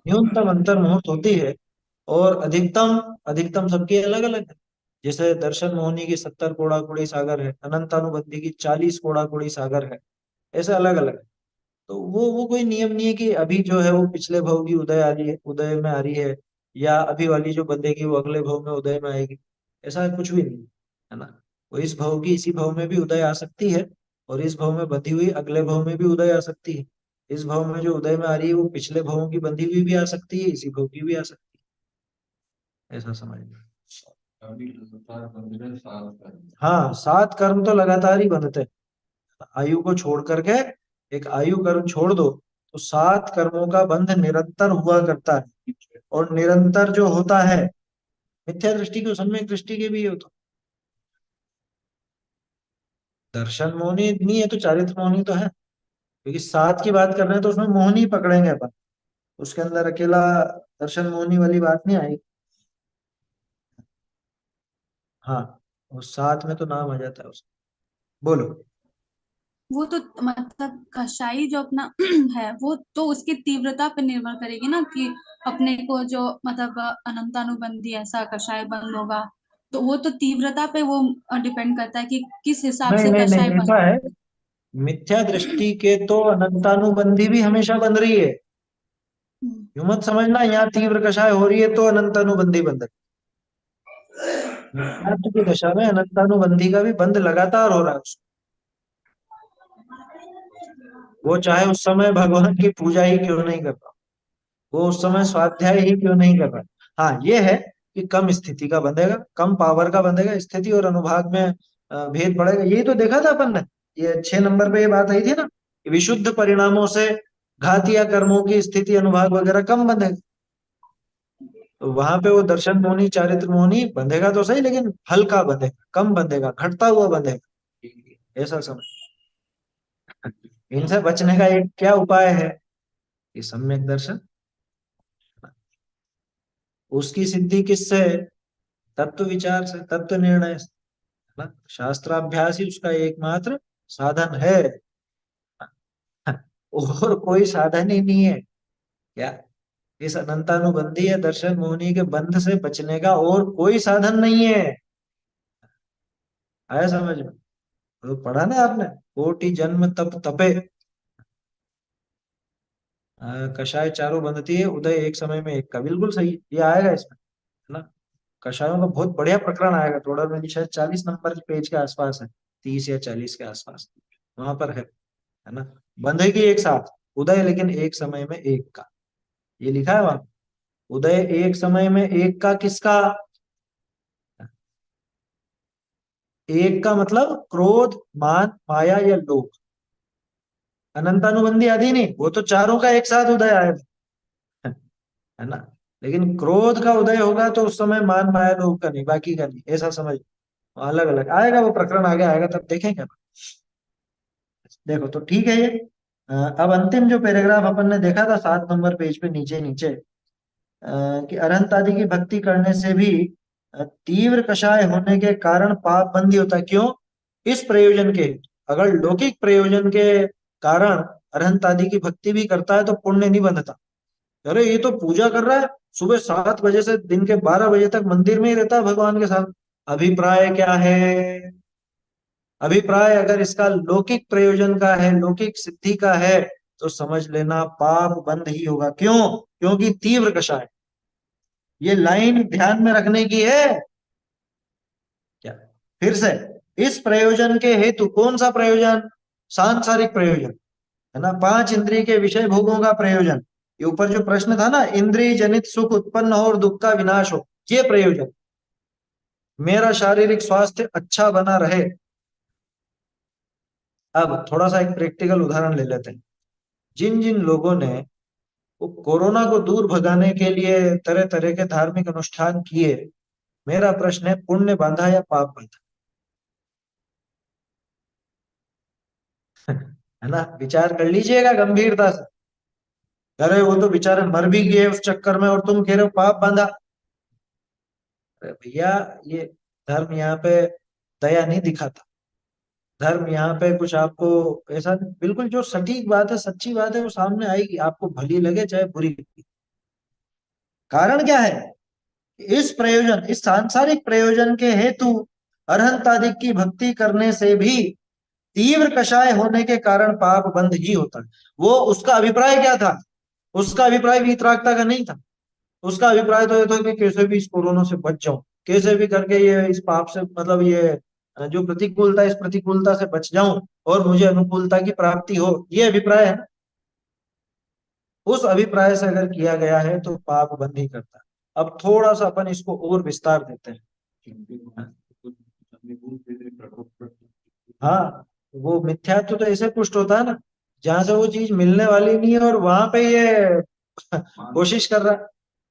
Speaker 1: न्यूनतम अंतर मुहूर्त होती है, और अधिकतम, अधिकतम सबकी अलग अलग है। जैसे दर्शन मोहिनी की 70 कोड़ा कुड़ी सागर है, अनंतानुबंधी की 40 कोड़ा कुड़ी सागर है, ऐसे अलग अलग है। तो वो कोई नियम नहीं है कि अभी जो है वो पिछले भव की उदय आ रही है, उदय में आ रही है, या अभी वाली जो बंधेगी वो अगले भव में उदय में आएगी। ऐसा कुछ भी नहीं है ना। वो इस भव की इसी भव में भी उदय आ सकती है, और इस भव में बंधी हुई अगले भव में भी उदय आ सकती है। इस भव में जो उदय में आ रही है वो पिछले भवों की बंधी हुई भी आ सकती है, इसी भव की भी आ सकती है, ऐसा समझना। हाँ, 7 कर्म तो लगातार ही बंधते हैं। आयु को छोड़ करके एक आयु कर्म छोड़ दो, तो 7 कर्मों का बंध निरंतर हुआ करता है। और निरंतर जो होता है, मिथ्या दृष्टि को सम्यक दृष्टि के भी होता। दर्शन मोहनी नहीं है तो चारित्र मोहनी तो है, क्योंकि 7 की बात कर रहे हैं तो उसमें मोहनी पकड़ेंगे अपन। उसके अंदर अकेला दर्शन मोहनी वाली बात नहीं आई। हाँ, वो 7 में तो नाम आ जाता है उसका। बोलो।
Speaker 2: वो तो मतलब कषाई जो अपना है वो तो उसकी तीव्रता पे निर्भर करेगी ना, कि अपने को जो मतलब अनंतानुबंधी ऐसा कषाय बंद होगा, तो वो तो तीव्रता पे वो डिपेंड करता है कि किस हिसाब
Speaker 1: नहीं
Speaker 2: से
Speaker 1: नहीं
Speaker 2: कषाय
Speaker 1: नहीं,
Speaker 2: बंद।
Speaker 1: ऐसा है, मिथ्या दृष्टि के तो अनंतानुबंधी भी हमेशा बन रही है।
Speaker 2: हम्म।
Speaker 1: यूं मत समझना यहाँ तीव्र कषाय हो रही है तो अनंतानुबंधी बंध रही है। मिथ्यात्व की दशा में अनंतानुबंधी का भी बंध लगातार हो रहा है उसको। वो चाहे उस समय भगवान की पूजा ही क्यों नहीं कर रहा, वो उस समय स्वाध्याय ही क्यों नहीं कर रहा। हाँ, ये है कि कम स्थिति का बंधेगा, कम पावर का बंधेगा, स्थिति और अनुभाग में भेद पड़ेगा। यही तो देखा था अपन ने, ये 6 नंबर पे ये बात आई थी ना, कि विशुद्ध परिणामों से घातिया कर्मों की स्थिति अनुभाग वगैरह कम बंधेगा। तो वहां पे वो दर्शन मोहनी चारित्र मोहनी बंधेगा तो सही, लेकिन हल्का बंधेगा, कम बंधेगा, घटता हुआ बंधेगा, ऐसा समझ। इनसे बचने का एक क्या उपाय है, ये सम्यक दर्शन। उसकी सिद्धि किससे? तत्व विचार से, तत्व निर्णय से, है ना। शास्त्राभ्यास ही उसका एकमात्र साधन है। और कोई साधन ही नहीं है क्या? इस अनंतानुबंधी या दर्शन मोहनी के बंध से बचने का और कोई साधन नहीं है। आया समझ में? तो पढ़ा ना आपने, कोटि जन्म तप तपे, कषाय चारों बंधती है, उदय एक समय में एक का। बिल्कुल सही, ये आएगा इसमें, है ना। कषायों का बहुत बढ़िया प्रकरण आएगा, थोड़ा मेरी शायद 40 नंबर पेज के आसपास है, 30 या 40 के आसपास, वहां पर है ना। बंधेगी एक साथ उदय, लेकिन एक समय में एक का, ये लिखा है वहां। उदय एक समय में एक का किसका? एक का मतलब क्रोध, मान, माया या लोभ। अनंतानुबंधी आदि नहीं, वो तो चारों का एक साथ उदय आएगा, है ना। लेकिन क्रोध का उदय होगा तो उस समय मान, माया, लोभ का नहीं, बाकी का नहीं, ऐसा समझ। अलग अलग आएगा वो प्रकरण, आगे आएगा तब देखेंगे। देखो तो ठीक है ये। अब अंतिम जो पैराग्राफ अपन ने देखा था 7 नंबर पेज पे नीचे नीचे, कि अरहंत आदि की भक्ति करने से भी तीव्र कषाय होने के कारण पाप बंदी होता है। क्यों? इस प्रयोजन के, अगर लौकिक प्रयोजन के कारण अरहंत आदि की भक्ति भी करता है तो पुण्य नहीं बंधता। अरे ये तो पूजा कर रहा है, सुबह 7 बजे से दिन के 12 बजे तक मंदिर में ही रहता है भगवान के साथ। अभिप्राय क्या है? अभिप्राय अगर इसका लौकिक प्रयोजन का है, लौकिक सिद्धि का है, तो समझ लेना पाप बंद ही होगा। क्यों? क्योंकि तीव्र कषाय, ये लाइन ध्यान में रखने की है क्या। फिर से, इस प्रयोजन के हेतु, कौन सा प्रयोजन? सांसारिक प्रयोजन, है ना, 5 इंद्रिय के विषय भोगों का प्रयोजन। ये ऊपर जो प्रश्न था ना, इंद्रिय जनित सुख उत्पन्न हो और दुख का विनाश हो, ये प्रयोजन, मेरा शारीरिक स्वास्थ्य अच्छा बना रहे। अब थोड़ा सा एक प्रैक्टिकल उदाहरण ले लेते हैं। जिन जिन लोगों ने वो कोरोना को दूर भगाने के लिए तरह तरह के धार्मिक अनुष्ठान किए, मेरा प्रश्न है, पुण्य बांधा या पाप बांधा? है ना, विचार कर लीजिएगा गंभीरता से। अरे वो तो बेचारे मर भी गए उस चक्कर में, और तुम कह रहे हो पाप बांधा। अरे भैया, ये धर्म यहाँ पे दया नहीं दिखाता। धर्म यहाँ पे कुछ आपको ऐसा, बिल्कुल जो सटीक बात है, सच्ची बात है, वो सामने आएगी, आपको भली लगे चाहे बुरी लगे। कारण क्या है? इस प्रयोजन, इस सांसारिक प्रयोजन के हेतु अरहंत आदि की भक्ति करने से भी तीव्र कषाय होने के कारण पाप बंध ही होता है। वो उसका अभिप्राय क्या था? उसका अभिप्राय वीतरागता का नहीं था। उसका अभिप्राय तो ये था कि कैसे भी इस कोरोना से बच जाऊं, कैसे भी करके ये इस पाप से, मतलब ये जो प्रतिकूलता, इस प्रतिकूलता से बच जाऊं और मुझे अनुकूलता की प्राप्ति हो, ये अभिप्राय है ना। उस अभिप्राय से अगर किया गया है तो पाप बंद ही करता है। अब थोड़ा सा अपन इसको और विस्तार देते हैं। हाँ, वो मिथ्यात्व तो ऐसे पुष्ट होता है ना, जहां से वो चीज मिलने वाली नहीं है और वहां पे ये कोशिश कर रहा है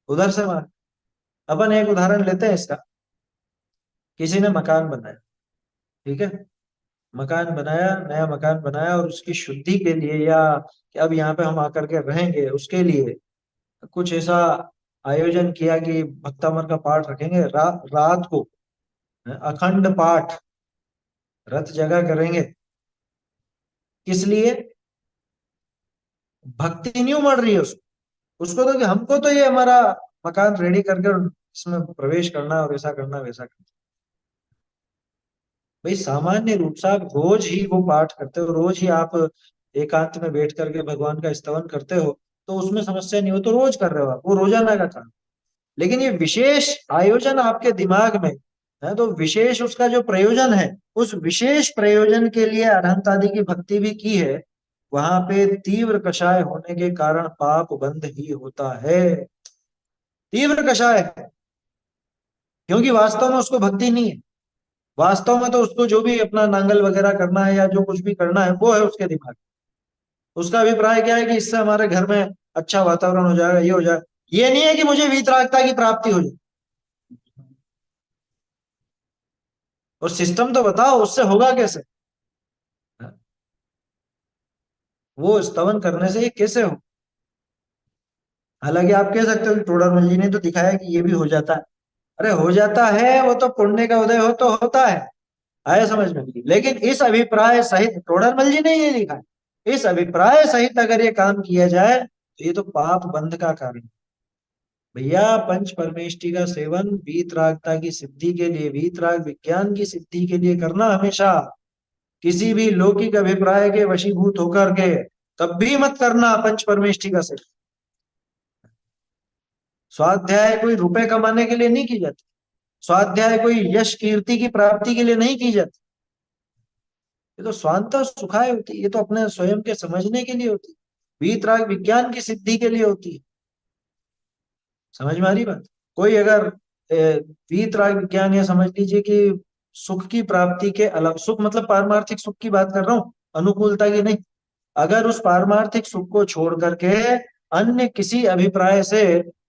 Speaker 1: उधर से मार। अपन एक उदाहरण लेते हैं इसका। किसी ने मकान बनाया, ठीक है, मकान बनाया, नया मकान बनाया, और उसकी शुद्धि के लिए, या कि अब यहाँ पे हम आकर के रहेंगे उसके लिए कुछ ऐसा आयोजन किया कि भक्तामर का पाठ रखेंगे, रात को अखंड पाठ रत जगह करेंगे। किस लिए? भक्ति नहीं उमड़ रही है उसको, उसको तो कि हमको तो ये हमारा मकान रेडी करके इसमें प्रवेश करना है और ऐसा करना वैसा करना। भाई सामान्य रूप से आप रोज ही वो पाठ करते हो, रोज ही आप एकांत में बैठ करके भगवान का स्तवन करते हो, तो उसमें समस्या नहीं हो, तो रोज कर रहे हो आप, वो रोजाना का काम। लेकिन ये विशेष आयोजन आपके दिमाग में है, तो विशेष उसका जो प्रयोजन है, उस विशेष प्रयोजन के लिए अनंत आदि की भक्ति भी की है, वहां पे तीव्र कषाय होने के कारण पाप बंद ही होता है। तीव्र कषाय है, क्योंकि वास्तव में उसको भक्ति नहीं है। वास्तव में तो उसको जो भी अपना नांगल वगैरह करना है या जो कुछ भी करना है वो है उसके दिमाग में। उसका अभिप्राय क्या है कि इससे हमारे घर में अच्छा वातावरण हो जाएगा, ये हो जाएगा। ये नहीं है कि मुझे वीतरागता की प्राप्ति हो जाए। और सिस्टम तो बताओ उससे होगा कैसे? वो स्तवन करने से ये कैसे हो? हालांकि आप कह सकते हो कि टोडरमल जी ने तो दिखाया कि ये भी हो जाता है। अरे हो जाता है, वो तो पुण्य का उदय हो तो होता है। आया समझ में? लेकिन इस अभिप्राय सहित टोडरमल जी ने ये लिखा है, इस अभिप्राय सहित अगर ये काम किया जाए तो ये तो पाप बंध का कारण है। भैया पंच परमेष्टि का सेवन वीतरागता की सिद्धि के लिए, वीतराग विज्ञान की सिद्धि के लिए करना, हमेशा किसी भी लौकिक अभिप्राय के वशीभूत होकर के तब भी मत करना पंच परमेष्टि का सेवन। स्वाध्याय कोई रुपए कमाने के लिए नहीं की जाती, स्वाध्याय कोई यश कीर्ति की प्राप्ति के लिए नहीं की जाती। ये तो स्वांत सुखाय होती है, ये तो अपने स्वयं के समझने के लिए होती है, वीतराग विज्ञान की सिद्धि के लिए होती है। समझ में आ रही बात? कोई अगर वीतराग विज्ञान, या समझ लीजिए कि सुख की प्राप्ति के अलावा, सुख मतलब पारमार्थिक सुख की बात कर रहा हूँ, अनुकूलता की नहीं, अगर उस पारमार्थिक सुख को छोड़ करके अन्य किसी अभिप्राय से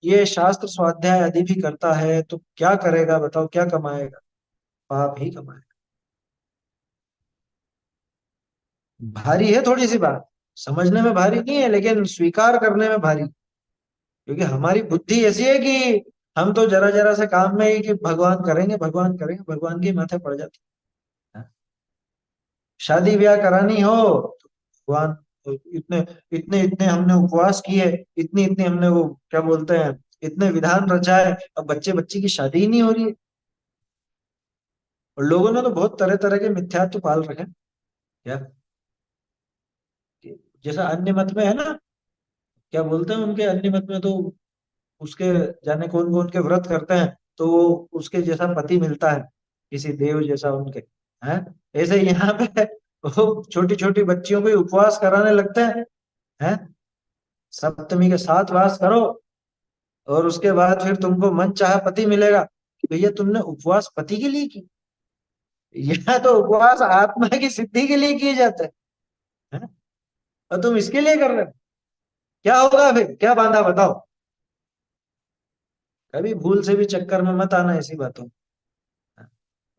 Speaker 1: ये शास्त्र स्वाध्याय आदि भी करता है, तो क्या करेगा बताओ, क्या कमाएगा? पाप ही कमाएगा। भारी है थोड़ी सी बात, समझने में भारी नहीं है, लेकिन स्वीकार करने में भारी। क्योंकि हमारी बुद्धि ऐसी है कि हम तो जरा जरा से काम में ही कि भगवान करेंगे, भगवान करेंगे, भगवान के माथे पड़ जाते हैं। शादी ब्याह करानी हो तो भगवान, तो इतने इतने इतने हमने उपवास किए, इतनी इतनी हमने वो क्या बोलते हैं, इतने विधान रचाए, अब बच्चे बच्ची की शादी ही नहीं हो रही है। और लोगों ने तो बहुत तरह तरह के मिथ्यात्व पाल रखे हैं। क्या? जैसा अन्य मत में है ना, क्या बोलते हैं उनके अन्य मत में तो उसके जाने कौन कौन के व्रत करते हैं तो वो उसके जैसा पति मिलता है, किसी देव जैसा उनके। हैं? ऐसे यहाँ पे वो छोटी छोटी बच्चियों को ही उपवास कराने लगते हैं। हैं? सप्तमी के 7 वास करो और उसके बाद फिर तुमको मन चाहा पति मिलेगा। कि भैया तुमने उपवास पति के लिए की? यह तो उपवास आत्मा की सिद्धि के लिए किए जाते हैं, है? और तुम इसके लिए कर रहे हो? क्या होगा फिर, क्या बांधा बताओ? कभी भूल से भी चक्कर में मत आना ऐसी बातों में।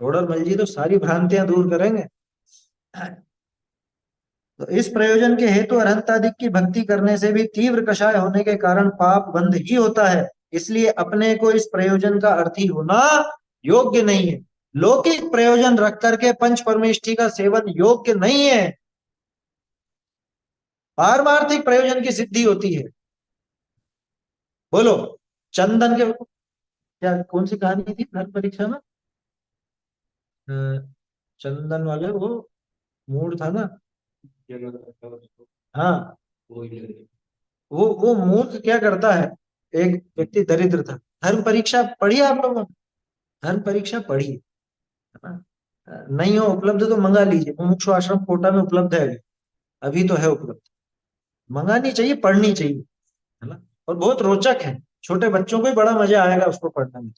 Speaker 1: टोडर मल जी तो सारी भ्रांतियां दूर करेंगे। तो इस प्रयोजन के हेतु अनंतादिक की भक्ति करने से भी तीव्र कषाय होने के कारण पाप बंध ही होता है। इसलिए अपने को इस प्रयोजन का अर्थी होना योग्य नहीं है। लौकिक प्रयोजन रख करके पंच परमेष्ठी का सेवन योग्य नहीं है। पारमार्थिक प्रयोजन की सिद्धि होती है। बोलो। चंदन के, क्या कौन सी कहानी थी धर्म परीक्षा में? अ, चंदन वाले वो मूड था ना। हाँ, वो मूर्ख क्या करता है। एक व्यक्ति दरिद्र था। धर्म परीक्षा पढ़ी है आप लोगों ने? धर्म परीक्षा पढ़ी है ना? नहीं हो उपलब्ध तो मंगा लीजिए, मुमुक्षु आश्रम कोटा में उपलब्ध है अभी। अभी तो है उपलब्ध। मंगानी चाहिए, पढ़नी चाहिए, है ना। और बहुत रोचक है। छोटे बच्चों को भी बड़ा मजा आएगा उसको पढ़ने में।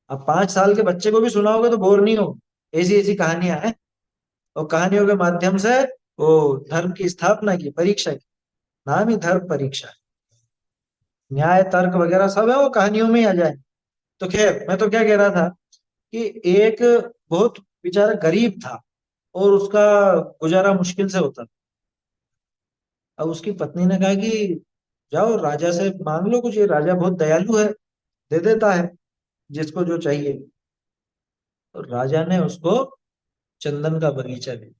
Speaker 1: अब 5 साल के बच्चे को भी सुनाओगे तो बोर नहीं हो। ऐसी ऐसी कहानियां हैं। और कहानियों के माध्यम से वो धर्म की स्थापना की, परीक्षा की। नाम ही धर्म परीक्षा है। न्याय तर्क वगैरह सब है वो कहानियों में ही आ जाए। तो खैर, मैं तो क्या कह रहा था कि एक बहुत बेचारा गरीब था और उसका गुजारा मुश्किल से होता था। अब उसकी पत्नी ने कहा कि जाओ राजा से मांग लो कुछ, ये राजा बहुत दयालु है, दे देता है जिसको जो चाहिए। तो राजा ने उसको चंदन का बगीचा दे दिया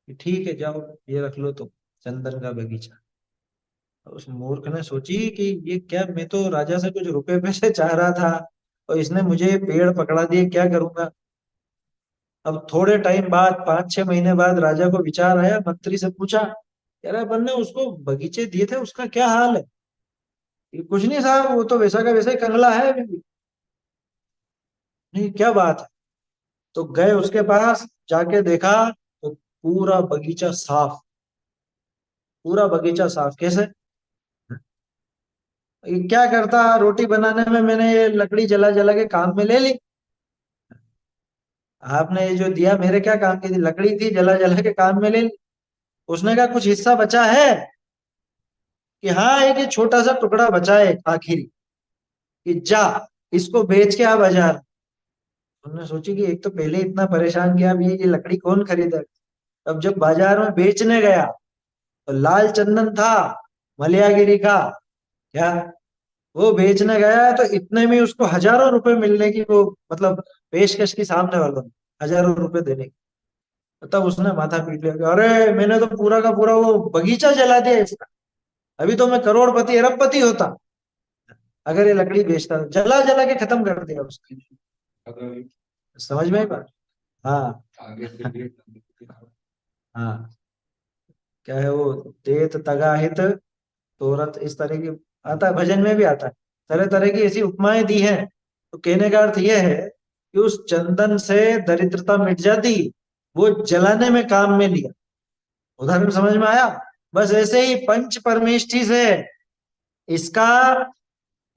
Speaker 1: कि ठीक है जाओ, ये रख लो तुम, चंदन का बगीचा। उस मूर्ख ने सोची कि ये क्या, मैं तो राजा से कुछ रुपए पैसे चाह रहा था और इसने मुझे पेड़ पकड़ा दिए, क्या करूंगा। अब थोड़े टाइम बाद, 5-6 महीने बाद राजा को विचार आया, मंत्री से पूछा, कह रहा अपन ने उसको बगीचे दिए थे, उसका क्या हाल है। ये कुछ नहीं साहब, वो तो वैसा का वैसा ही कंगला है अभी भी। नहीं, क्या बात है। तो गए उसके पास, जाके देखा तो पूरा बगीचा साफ। पूरा बगीचा साफ कैसे? ये क्या करता, रोटी बनाने में मैंने ये लकड़ी जला जला के काम में ले ली। आपने ये जो दिया मेरे क्या काम की थी, लकड़ी थी, जला जला के काम में ले ली। उसने कहा कुछ हिस्सा बचा है? कि हाँ, एक ये छोटा सा टुकड़ा बचा है आखिरी, कि जा इसको बेच के आ बाजार। उन्होंने सोची कि एक तो पहले इतना परेशान किया, अब ये लकड़ी कौन खरीदा। अब जब बाजार में बेचने गया तो लाल चंदन था, मलयागिरी का। क्या, वो बेचने गया तो इतने में उसको हजारों रुपए मिलने की वो, मतलब पेशकश की सामने वालों ने, हजारों रुपए देने की। तब उसने माथा पीट लिया कि अरे मैंने तो पूरा का पूरा वो बगीचा जला दिया इसका। अभी तो मैं करोड़पति अरबपति होता अगर ये लकड़ी बेचता। जला जला के खत्म कर दिया उसने। समझ में आई बात? हाँ। हाँ, क्या है वो, तेत तगाहित तोरत, इस तरह की आता है, भजन में भी आता है। तरह तरह की ऐसी उपमाएं दी हैं। तो कहने का अर्थ यह है कि उस चंदन से दरिद्रता मिट जाती, वो जलाने में काम में लिया। उदाहरण समझ में आया? बस ऐसे ही पंच परमेष्ठी से इसका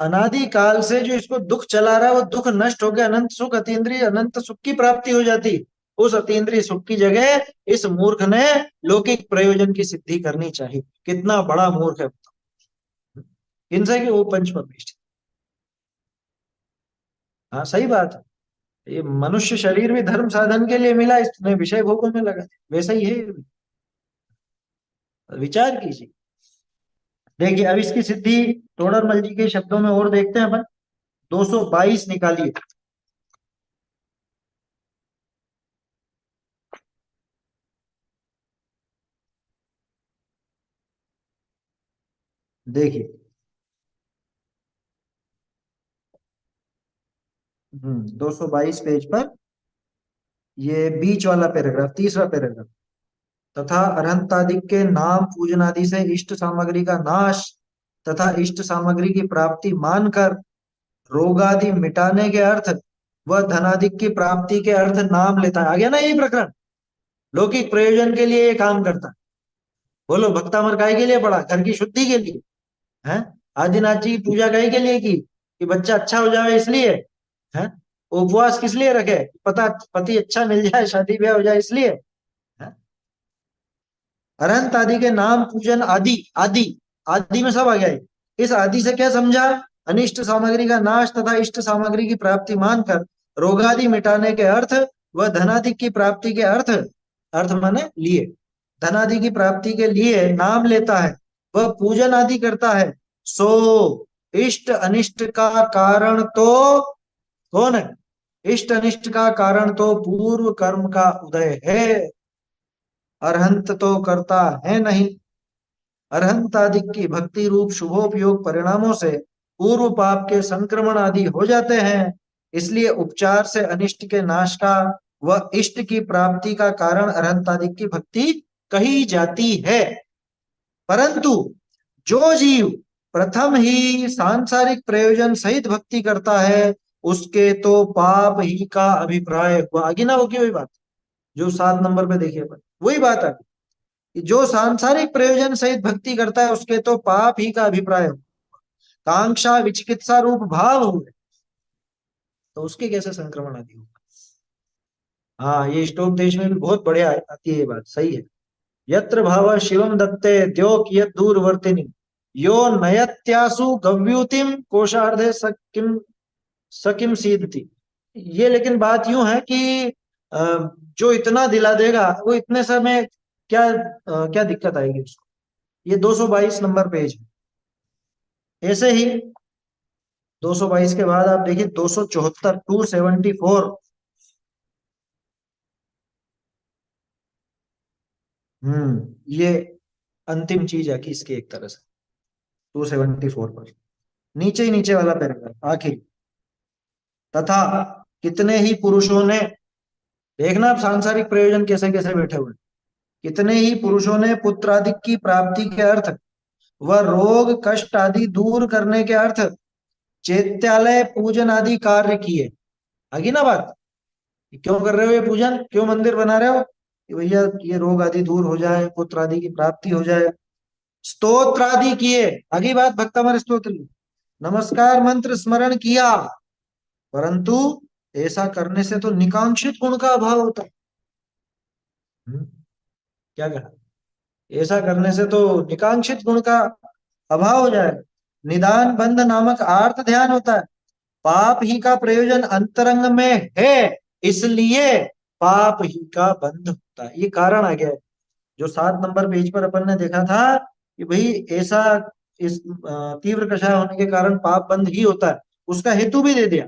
Speaker 1: अनादि काल से जो इसको दुख चला रहा है, वो दुख नष्ट होकर अनंत सुख, अतीन्द्रिय अनंत सुख की प्राप्ति हो जाती। उस अतीन्द्रिय सुख की जगह इस मूर्ख ने लौकिक प्रयोजन की सिद्धि करनी चाहिए। कितना बड़ा मूर्ख है। इनसे कि वो पंच परमेष्ठी। हाँ, सही बात है। ये मनुष्य शरीर भी धर्म साधन के लिए मिला, इसने विषय भोगों में लगा। वैसा ही है ये भी। विचार कीजिए। देखिए अब इसकी सिद्धि तोड़रमल जी के शब्दों में और देखते हैं अपन। 222 निकालिए। देखिए। 222 पेज पर ये बीच वाला पैराग्राफ, तीसरा पैराग्राफ। तथा अरहंतादि के नाम पूजन आदि से इष्ट सामग्री का नाश तथा इष्ट सामग्री की प्राप्ति मानकर रोगादि मिटाने के अर्थ वह धनादि की प्राप्ति के अर्थ नाम लेता है। आ गया ना यही प्रकरण। लौकिक प्रयोजन के लिए ये काम करता है। बोलो, भक्तामर काय के लिए पढ़ा? घर की शुद्धि के लिए। है, आदिनाथ जी की पूजा काय के लिए की? कि बच्चा अच्छा हो जाए इसलिए। है, उपवास किस लिए रखे? पता पति अच्छा मिल जाए, शादी ब्याह हो जाए इसलिए। है? अरहंत आदि के नाम पूजन आदि, आदि, आदि में सब आ गया है। इस आदि से क्या समझा? अनिष्ट सामग्री का नाश तथा इष्ट सामग्री की प्राप्ति मानकर रोगादि मिटाने के अर्थ व धनादि की प्राप्ति के अर्थ, अर्थ माने लिए, धनादि की प्राप्ति के लिए नाम लेता है, वह पूजन आदि करता है। सो इष्ट अनिष्ट का कारण तो कौन है? इष्ट अनिष्ट का कारण तो पूर्व कर्म का उदय है। अरहंत तो करता है नहीं। अरहंत आदि की भक्ति रूप शुभोपयोग परिणामों से पूर्व पाप के संक्रमण आदि हो जाते हैं। इसलिए उपचार से अनिष्ट के नाश का वह इष्ट की प्राप्ति का कारण अरहंतादि की भक्ति कही जाती है। परंतु जो जीव प्रथम ही सांसारिक प्रयोजन सहित भक्ति करता है, उसके तो पाप ही का अभिप्राय हुआ। आगे ना होगी वही बात जो 7 नंबर पे देखिए अपन, वही बात है कि जो सांसारिक प्रयोजन सहित भक्ति करता है उसके तो पाप ही का अभिप्राय हुआ। कांक्षा विचिकित्सा रूप भाव हुए तो उसके कैसे संक्रमण आदि होगा। हाँ, ये श्लोक देश में भी बहुत बढ़िया आती है, ये बात सही है। यत्र भाव शिवम दत्ते द्योक यद दूरवर्तिनी यो नयत्यासु गव्युतिम कोशार्धे सकिम सकिम सीदति। ये लेकिन बात यूं है कि जो इतना दिला देगा वो इतने समय क्या क्या दिक्कत आएगी उसको। ये 222 नंबर पेज है। ऐसे ही 222 के बाद आप देखिए 274, 274। ये अंतिम चीज है कि इसकी एक तरह से 274 पर नीचे ही नीचे वाला पैराग्राफ आखिर। तथा कितने ही पुरुषों ने, देखना आप सांसारिक प्रयोजन कैसे कैसे बैठे हुए, कितने ही पुरुषों ने पुत्रादि की प्राप्ति के अर्थ व रोग कष्ट आदि दूर करने के अर्थ चैत्यालय पूजन आदि कार्य किए। आगे ना बात, क्यों कर रहे हो ये पूजन, क्यों मंदिर बना रहे हो कि भैया ये रोग आदि दूर हो जाए, पुत्र आदि की प्राप्ति हो जाए। स्तोत्र आदि किए, आगे बात भक्तमर स्तोत्र की। नमस्कार मंत्र स्मरण किया, परंतु ऐसा करने से तो निकांक्षित गुण का अभाव होता है। क्या कहा, ऐसा करने से तो निकांक्षित गुण का अभाव हो जाए। निदान बंध नामक आर्त ध्यान होता है। पाप ही का प्रयोजन अंतरंग में है, इसलिए पाप ही का बंध होता है। ये कारण आ गया है जो 7 नंबर पेज पर अपन ने देखा था कि भाई ऐसा इस तीव्र कषाय होने के कारण पाप बंध ही होता है, उसका हेतु भी दे दिया।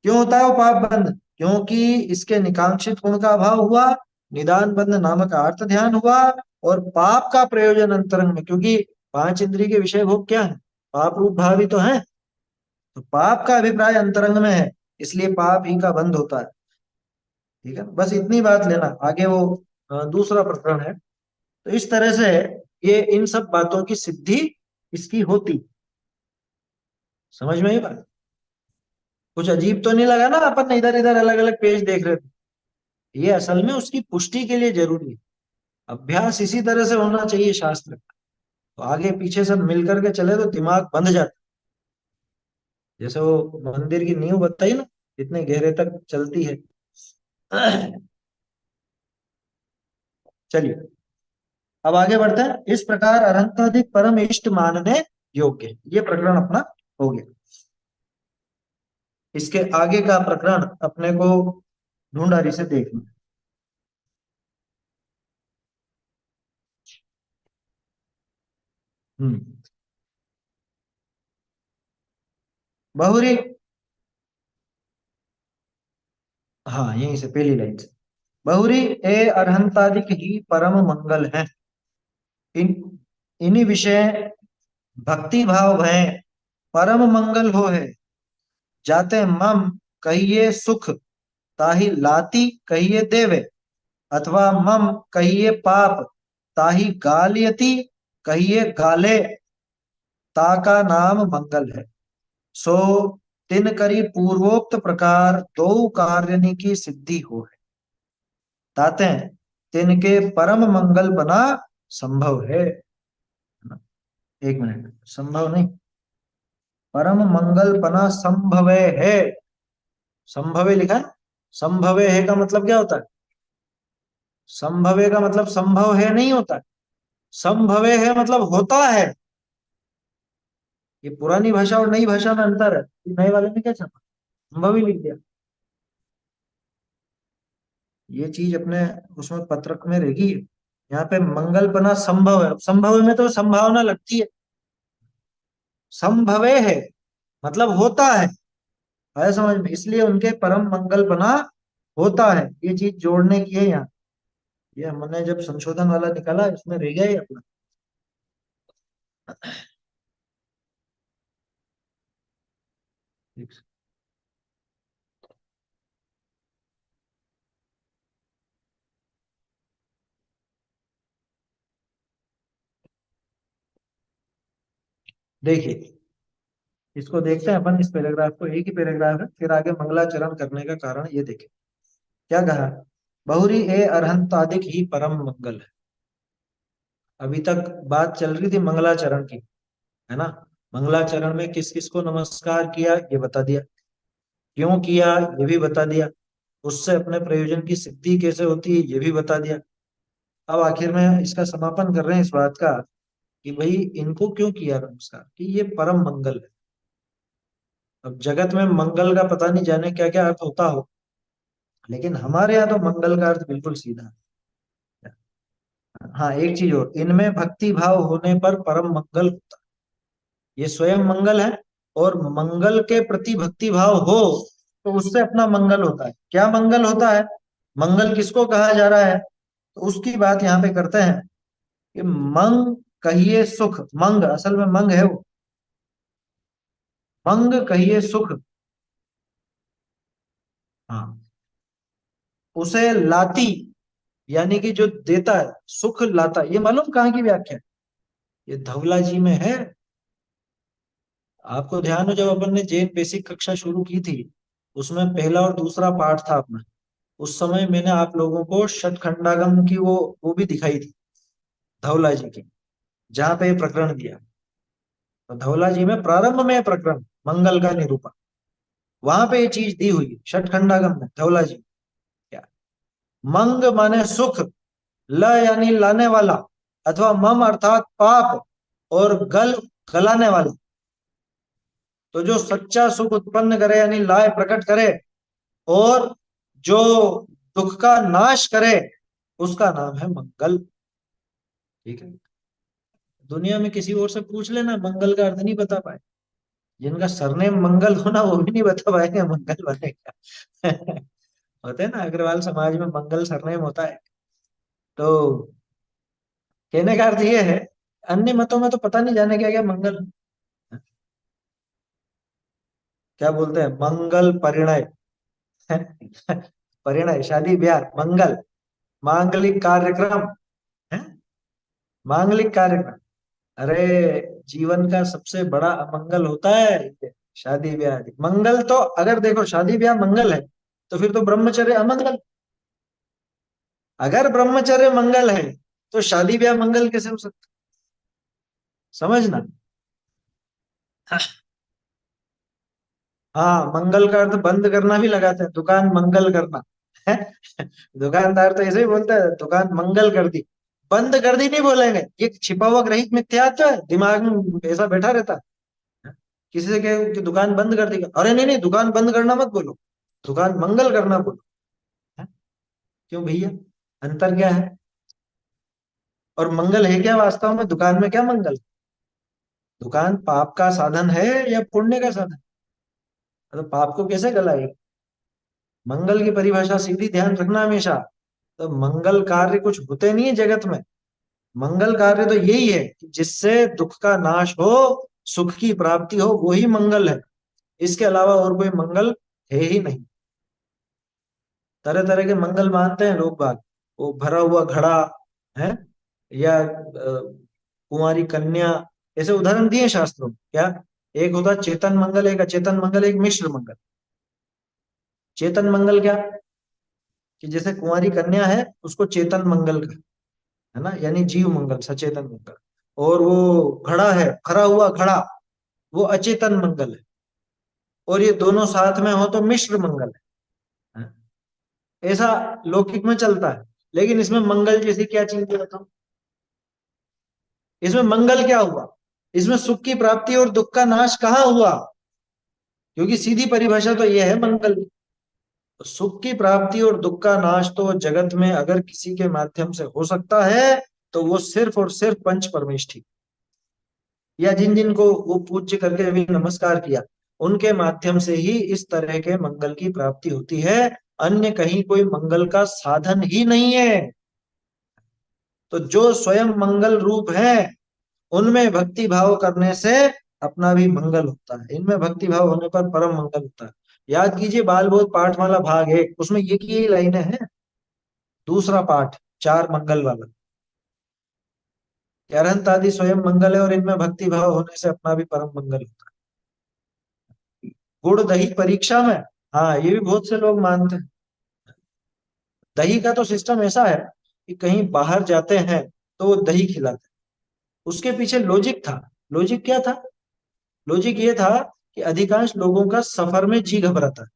Speaker 1: क्यों होता है वो पाप बंध, क्योंकि इसके निकांक्षित गुण का अभाव हुआ, निदान बंध नामक अर्थ ध्यान हुआ, और पाप का प्रयोजन अंतरंग में, क्योंकि 5 इंद्रिय के विषय भोग क्या है, पाप रूप भाव ही तो है। तो पाप का अभिप्राय अंतरंग में है, इसलिए पाप ही का बंध होता है। ठीक है, बस इतनी बात लेना, आगे वो दूसरा प्रकरण है। तो इस तरह से ये इन सब बातों की सिद्धि इसकी होती। समझ में ही बात, कुछ अजीब तो नहीं लगा ना, अपन ने इधर इधर अलग अलग पेज देख रहे थे। ये असल में उसकी पुष्टि के लिए जरूरी है। अभ्यास इसी तरह से होना चाहिए शास्त्र का। तो आगे पीछे सब मिलकर के चले तो दिमाग बंध जाता है। जैसे वो मंदिर की नींव बताई ना, इतने गहरे तक चलती है। चलिए अब आगे बढ़ते हैं। इस प्रकार अनंताधिक परम इष्ट मानने योग्य, ये प्रकरण अपना हो गया। इसके आगे का प्रकरण अपने को ढूंढारी से देखना। हम्म बहुरी, हाँ यहीं से पहली लाइन से। बहुरी ए अरहंतादिक ही परम मंगल है। इन इन्हीं विषय भक्ति भाव भय परम मंगल हो है। जाते मम कहिए सुख, ताहि लाती कहिए देवे, अथवा मम कहिए पाप, ताहि गालियति कहिए गाले, ताका नाम मंगल है। सो तिन करी पूर्वोक्त प्रकार दो कार्यनि की सिद्धि हो है। ताते तिनके परम मंगल बना संभव है। 1 मिनट, संभव नहीं, परम मंगल बना संभवे है। संभवे लिखा है, संभवे है का मतलब क्या होता है, संभवे का मतलब संभव है नहीं होता है। संभवे है मतलब होता है। ये पुरानी भाषा और नई भाषा में अंतर है। नए वाले ने क्या छापा, संभव ही लिख दिया। ये चीज अपने उसमें पत्रक में रहेगी। यहाँ पे मंगलपना संभव है, संभव में तो संभावना लगती है। संभवे है मतलब होता है समझ में, इसलिए उनके परम मंगल बना होता है। ये चीज जोड़ने की है यहाँ। ये हमने जब संशोधन वाला निकाला इसमें रह गया ही अपना। देखिए, इसको देखते हैं अपन, इस पैराग्राफ को, एक ही पैराग्राफ है, फिर आगे मंगलाचरण करने का कारण ये देखें। क्या कहा? बहुरी ए अरहंतादिक ही परम मंगल है। अभी तक बात चल रही थी मंगलाचरण की, है ना। मंगलाचरण में किस किस को नमस्कार किया ये बता दिया, क्यों किया ये भी बता दिया, उससे अपने प्रयोजन की सिद्धि कैसे होती है ये भी बता दिया। अब आखिर में इसका समापन कर रहे हैं इस बात का कि भाई इनको क्यों किया नमस्कार, कि ये परम मंगल है। अब जगत में मंगल का पता नहीं जाने क्या क्या अर्थ होता हो, लेकिन हमारे यहाँ तो मंगल का अर्थ बिल्कुल सीधा है। हाँ, एक चीज और, इनमें भक्ति भाव होने पर परम मंगल होता है। ये स्वयं मंगल है, और मंगल के प्रति भक्ति भाव हो तो उससे अपना मंगल होता है। क्या मंगल होता है, मंगल किसको कहा जा रहा है, तो उसकी बात यहाँ पे करते हैं कि मंग कहिए सुख, मंग असल में मंग है वो, मंग कहिए सुख। हाँ, उसे लाती, यानी कि जो देता है, सुख लाता, ये मालूम कहाँ की व्याख्या है? ये धवला जी में है। आपको ध्यान हो, जब अपन ने जैन बेसिक कक्षा शुरू की थी, उसमें पहला और दूसरा पाठ था अपना, उस समय मैंने आप लोगों को षटखंडागम की वो भी दिखाई थी, धवला जी की, जहाँ पे ये प्रकरण दिया। तो धवला जी में प्रारंभ में प्रकरण मंगल का निरूपण, वहां पे ये चीज दी हुई है षटखंडागम में, धवला जी। क्या? मंग माने सुख, ल यानी लाने वाला, अथवा मम अर्थात पाप, और गल गलाने वाला। तो जो सच्चा सुख उत्पन्न करे यानी लाए, प्रकट करे, और जो दुख का नाश करे, उसका नाम है मंगल। ठीक है। दुनिया में किसी और से पूछ लेना, मंगल का अर्थ नहीं बता पाए। जिनका सरनेम मंगल होना वो भी नहीं बता पाएंगे मंगल बने क्या। होते हैं ना, अग्रवाल समाज में मंगल सरनेम होता है। तो कहने का अर्थ ये है, अन्य मतों में तो पता नहीं जाने क्या क्या मंगल, क्या बोलते हैं, मंगल परिणय। परिणय शादी ब्याह, मंगल मांगलिक कार्यक्रम है, मांगलिक कार्यक्रम। अरे, जीवन का सबसे बड़ा अमंगल होता है ये, शादी ब्याह आदि। मंगल तो अगर देखो, शादी ब्याह मंगल है, तो फिर तो ब्रह्मचर्य अमंगल। अगर ब्रह्मचर्य मंगल है तो शादी ब्याह मंगल कैसे हो सकता? समझना। हाँ, मंगल का अर्थ बंद करना भी लगाते हैं, दुकान मंगल करना है। दुकानदार तो ऐसे ही बोलता है, दुकान मंगल कर दी, बंद कर दी नहीं बोलेंगे, ये छिपा हुआ ग्रहित मिथ्यात्व है, दिमाग में ऐसा बैठा रहता है। किसी से कहे कि दुकान बंद कर दी, अरे नहीं नहीं, दुकान बंद करना मत बोलो, दुकान मंगल करना बोलो। है? क्यों भैया, अंतर क्या है? और मंगल है क्या वास्तव में, दुकान में क्या मंगल? दुकान पाप का साधन है या पुण्य का साधन? तो पाप को कैसे गलाएगी? मंगल की परिभाषा सीधी ध्यान रखना हमेशा। तो मंगल कार्य कुछ होते नहीं है जगत में, मंगल कार्य तो यही है कि जिससे दुख का नाश हो, सुख की प्राप्ति हो, वही मंगल है। इसके अलावा और कोई मंगल है ही नहीं। तरह तरह के मंगल मानते हैं लोग बाग, वो भरा हुआ घड़ा है, या कुंवारी कन्या, ऐसे उदाहरण दिए शास्त्रों में। क्या? एक होता चेतन मंगल, एक अचेतन मंगल, एक मिश्र मंगल। चेतन मंगल क्या, कि जैसे कुंवारी कन्या है उसको चेतन मंगल का, है ना, यानी जीव मंगल, सचेतन मंगल। और वो घड़ा है, भरा हुआ घड़ा, वो अचेतन मंगल है। और ये दोनों साथ में हो तो मिश्र मंगल है। ऐसा लौकिक में चलता है। लेकिन इसमें मंगल जैसी क्या चीज है बताओ? इसमें मंगल क्या हुआ? इसमें सुख की प्राप्ति और दुख का नाश कहाँ हुआ? क्योंकि सीधी परिभाषा तो यह है मंगल की। तो सुख की प्राप्ति और दुख का नाश तो जगत में अगर किसी के माध्यम से हो सकता है, तो वो सिर्फ और सिर्फ पंच परमेष्ठी, या जिन जिन को वो पूज्य करके अभी नमस्कार किया, उनके माध्यम से ही इस तरह के मंगल की प्राप्ति होती है। अन्य कहीं कोई मंगल का साधन ही नहीं है। तो जो स्वयं मंगल रूप है, उनमें भक्ति भाव करने से अपना भी मंगल होता है, इनमें भक्ति भाव होने पर परम मंगल होता है। याद कीजिए, बाल बोध पाठमाला भाग 1, उसमें ये की यही लाइनें हैं। दूसरा पाठ, चार मंगल वाला, कि अरहंत आदि स्वयं मंगल है और इनमें भक्ति भाव होने से अपना भी परम मंगल होता है। गुड़ दही परीक्षा में, हाँ ये भी बहुत से लोग मानते हैं। दही का तो सिस्टम ऐसा है कि कहीं बाहर जाते हैं तो वो दही खिलाते हैं। उसके पीछे लॉजिक था। लॉजिक क्या था? लॉजिक ये था कि अधिकांश लोगों का सफर में जी घबराता है,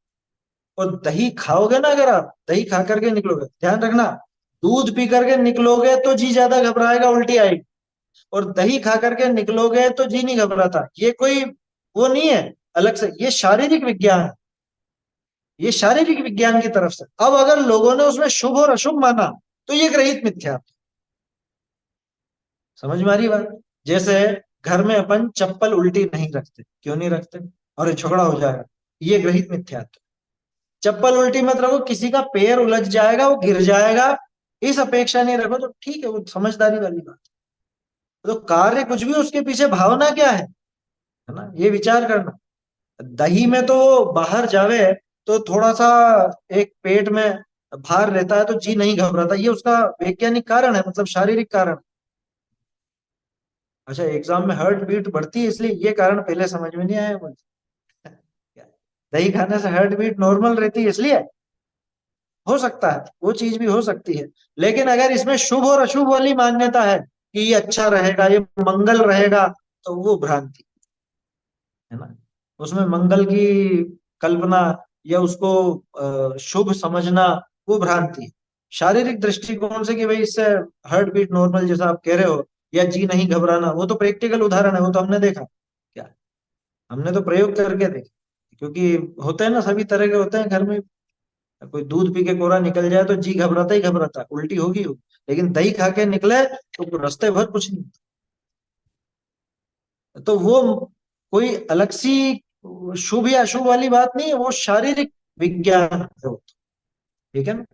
Speaker 1: और दही खाओगे ना, अगर आप दही खा करके निकलोगे, ध्यान रखना, दूध पी करके निकलोगे तो जी ज्यादा घबराएगा, उल्टी आएगी। और दही खा करके निकलोगे तो जी नहीं घबराता। ये कोई वो नहीं है अलग से, ये शारीरिक विज्ञान है। ये शारीरिक विज्ञान की तरफ से। अब अगर लोगों ने उसमें शुभ और अशुभ माना तो ये ग्रहित मिथ्या। समझ में आ रही बात? जैसे घर में अपन चप्पल उल्टी नहीं रखते, क्यों नहीं रखते? और ये झगड़ा हो जाएगा, ये ग्रहित मिथ्या। चप्पल उल्टी मत रखो, किसी का पैर उलझ जाएगा, वो गिर जाएगा, इस अपेक्षा नहीं रखो तो ठीक है, वो समझदारी वाली बात। तो कार्य कुछ भी, उसके पीछे भावना क्या है ना, ये विचार करना। दही में तो बाहर जावे तो थोड़ा सा एक पेट में भार रहता है तो जी नहीं घबराता, ये उसका वैज्ञानिक कारण है, मतलब शारीरिक कारण। अच्छा, एग्जाम में हार्ट बीट बढ़ती है इसलिए, ये कारण पहले समझ में नहीं आया मुझे। दही खाने से हार्ट बीट नॉर्मल रहती है इसलिए, हो सकता है, वो चीज भी हो सकती है। लेकिन अगर इसमें शुभ और अशुभ वाली मान्यता है कि ये अच्छा रहेगा, ये मंगल रहेगा, तो वो भ्रांति है ना। उसमें मंगल की कल्पना या उसको शुभ समझना, वो भ्रांति है। शारीरिक दृष्टिकोण से कि भाई इससे हार्ट बीट नॉर्मल जैसा आप कह रहे हो, या जी नहीं घबराना, वो तो प्रैक्टिकल उदाहरण है, वो तो हमने देखा। क्या? हमने तो प्रयोग करके देखे। क्योंकि होते हैं ना, सभी तरह के होते हैं घर में। कोई दूध पी के कोरा निकल जाए तो जी घबराता ही घबराता है, उल्टी होगी। लेकिन दही खा के निकले तो रास्ते भर कुछ नहीं। तो वो कोई अलग सी शुभ या अशुभ वाली बात नहीं है, वो शारीरिक विज्ञान है वो। ठीक है ना?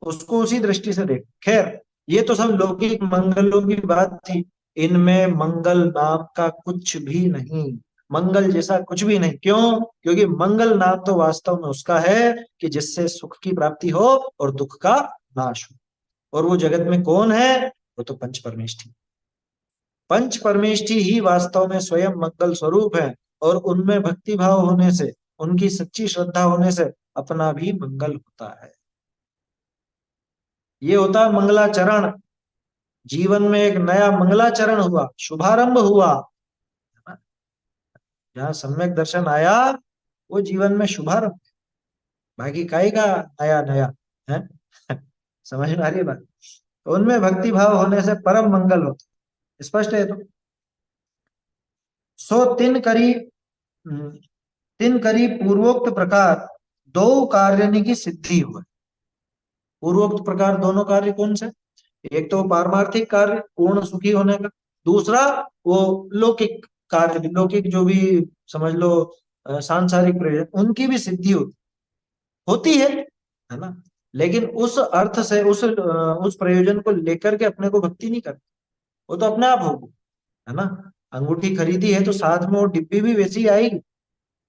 Speaker 1: उसको उसी दृष्टि से देख। खैर, ये तो सब लौकिक मंगलों की बात थी। इनमें मंगल नाम का कुछ भी नहीं। मंगल जैसा कुछ भी नहीं। क्यों? क्योंकि मंगल नाम तो वास्तव में उसका है कि जिससे सुख की प्राप्ति हो और दुख का नाश हो। और वो जगत में कौन है? वो तो पंच परमेष्ठी। पंच परमेष्ठी ही वास्तव में स्वयं मंगल स्वरूप है। और उनमें भक्ति भाव होने से, उनकी सच्ची श्रद्धा होने से अपना भी मंगल होता है। ये होता है मंगलाचरण। जीवन में एक नया मंगलाचरण हुआ, शुभारंभ हुआ। जहाँ सम्यक दर्शन आया, वो जीवन में शुभारंभ। बाकी काई का नया नया है। समझ में आ रही है बात? तो उनमें भक्ति भाव होने से परम मंगल होता। स्पष्ट है? तो सो तिन करी, तिन करी पूर्वोक्त प्रकार दो कार्य की सिद्धि हुआ। पूर्वोक्त प्रकार दोनों कार्य कौन से? एक तो पारमार्थिक कार्य पूर्ण सुखी होने का, दूसरा वो लौकिक कार्य, लौकिक जो भी समझ लो, सांसारिक प्रयोजन, उनकी भी सिद्धि होती है ना। लेकिन उस अर्थ से, उस प्रयोजन को लेकर के अपने को भक्ति नहीं करती। वो तो अपने आप होगी, है ना। अंगूठी खरीदी है तो साथ में वो डिब्बी भी वैसी ही आएगी।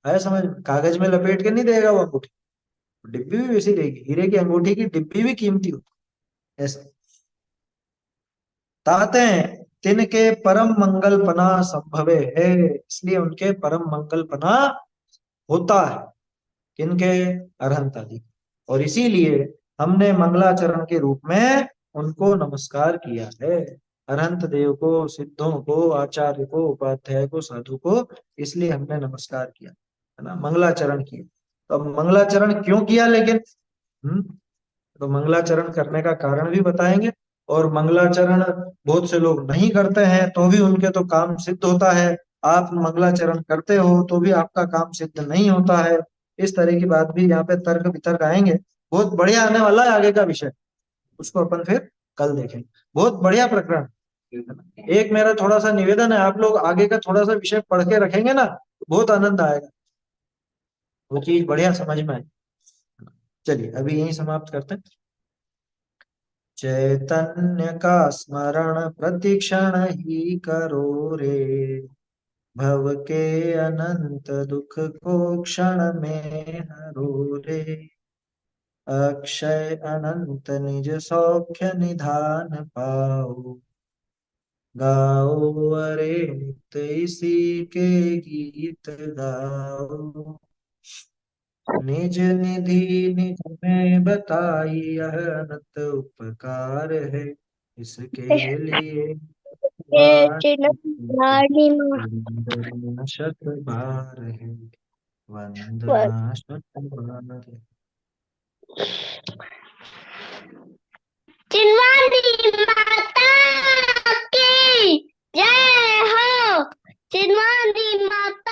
Speaker 1: है समझ में? कागज में लपेट के नहीं देगा वो अंगूठी, डिब्बी भी वैसी रहेगी। हीरे की अंगूठी की डिब्बी भी कीमती होती है। ऐसा ताते तिनके परम मंगल पना संभवे है, इसलिए उनके परम मंगल पना होता है। किनके? अरहंत आदि। और इसीलिए हमने मंगलाचरण के रूप में उनको नमस्कार किया है। अरहंत देव को, सिद्धों को, आचार्य को, उपाध्याय को, साधु को, इसलिए हमने नमस्कार किया, है ना, मंगलाचरण किया। तो अब मंगलाचरण क्यों किया लेकिन? हम्म तो मंगलाचरण करने का कारण भी बताएंगे। और मंगलाचरण बहुत से लोग नहीं करते हैं तो भी उनके तो काम सिद्ध होता है। आप मंगलाचरण करते हो तो भी आपका काम सिद्ध नहीं होता है। इस तरह की बात भी यहाँ पे तर्क वितर्क आएंगे। बहुत बढ़िया आने वाला है आगे का विषय, उसको अपन फिर कल देखेंगे। बहुत बढ़िया प्रकरण। एक मेरा थोड़ा सा निवेदन है, आप लोग आगे का थोड़ा सा विषय पढ़ के रखेंगे ना, तो बहुत आनंद आएगा, वो चीज बढ़िया समझ में आए। चलिए अभी यही समाप्त करते हैं। चैतन्य का स्मरण प्रतिक्षण ही करो रे, भव के अनंत दुख को क्षण में हरो रे, अक्षय अनंत निज सौख्य निधान पाओ, गाओ अरे नित इसी के गीत गाओ। निज निधि निज में बताई यह अनंत उपकार है। इसके लिए
Speaker 3: ये
Speaker 1: बार
Speaker 3: चिन्ह
Speaker 1: वंदना शत बार है। वंदना शत बार है।
Speaker 3: चिन्वानी माता की जय हो। चिन्वानी माता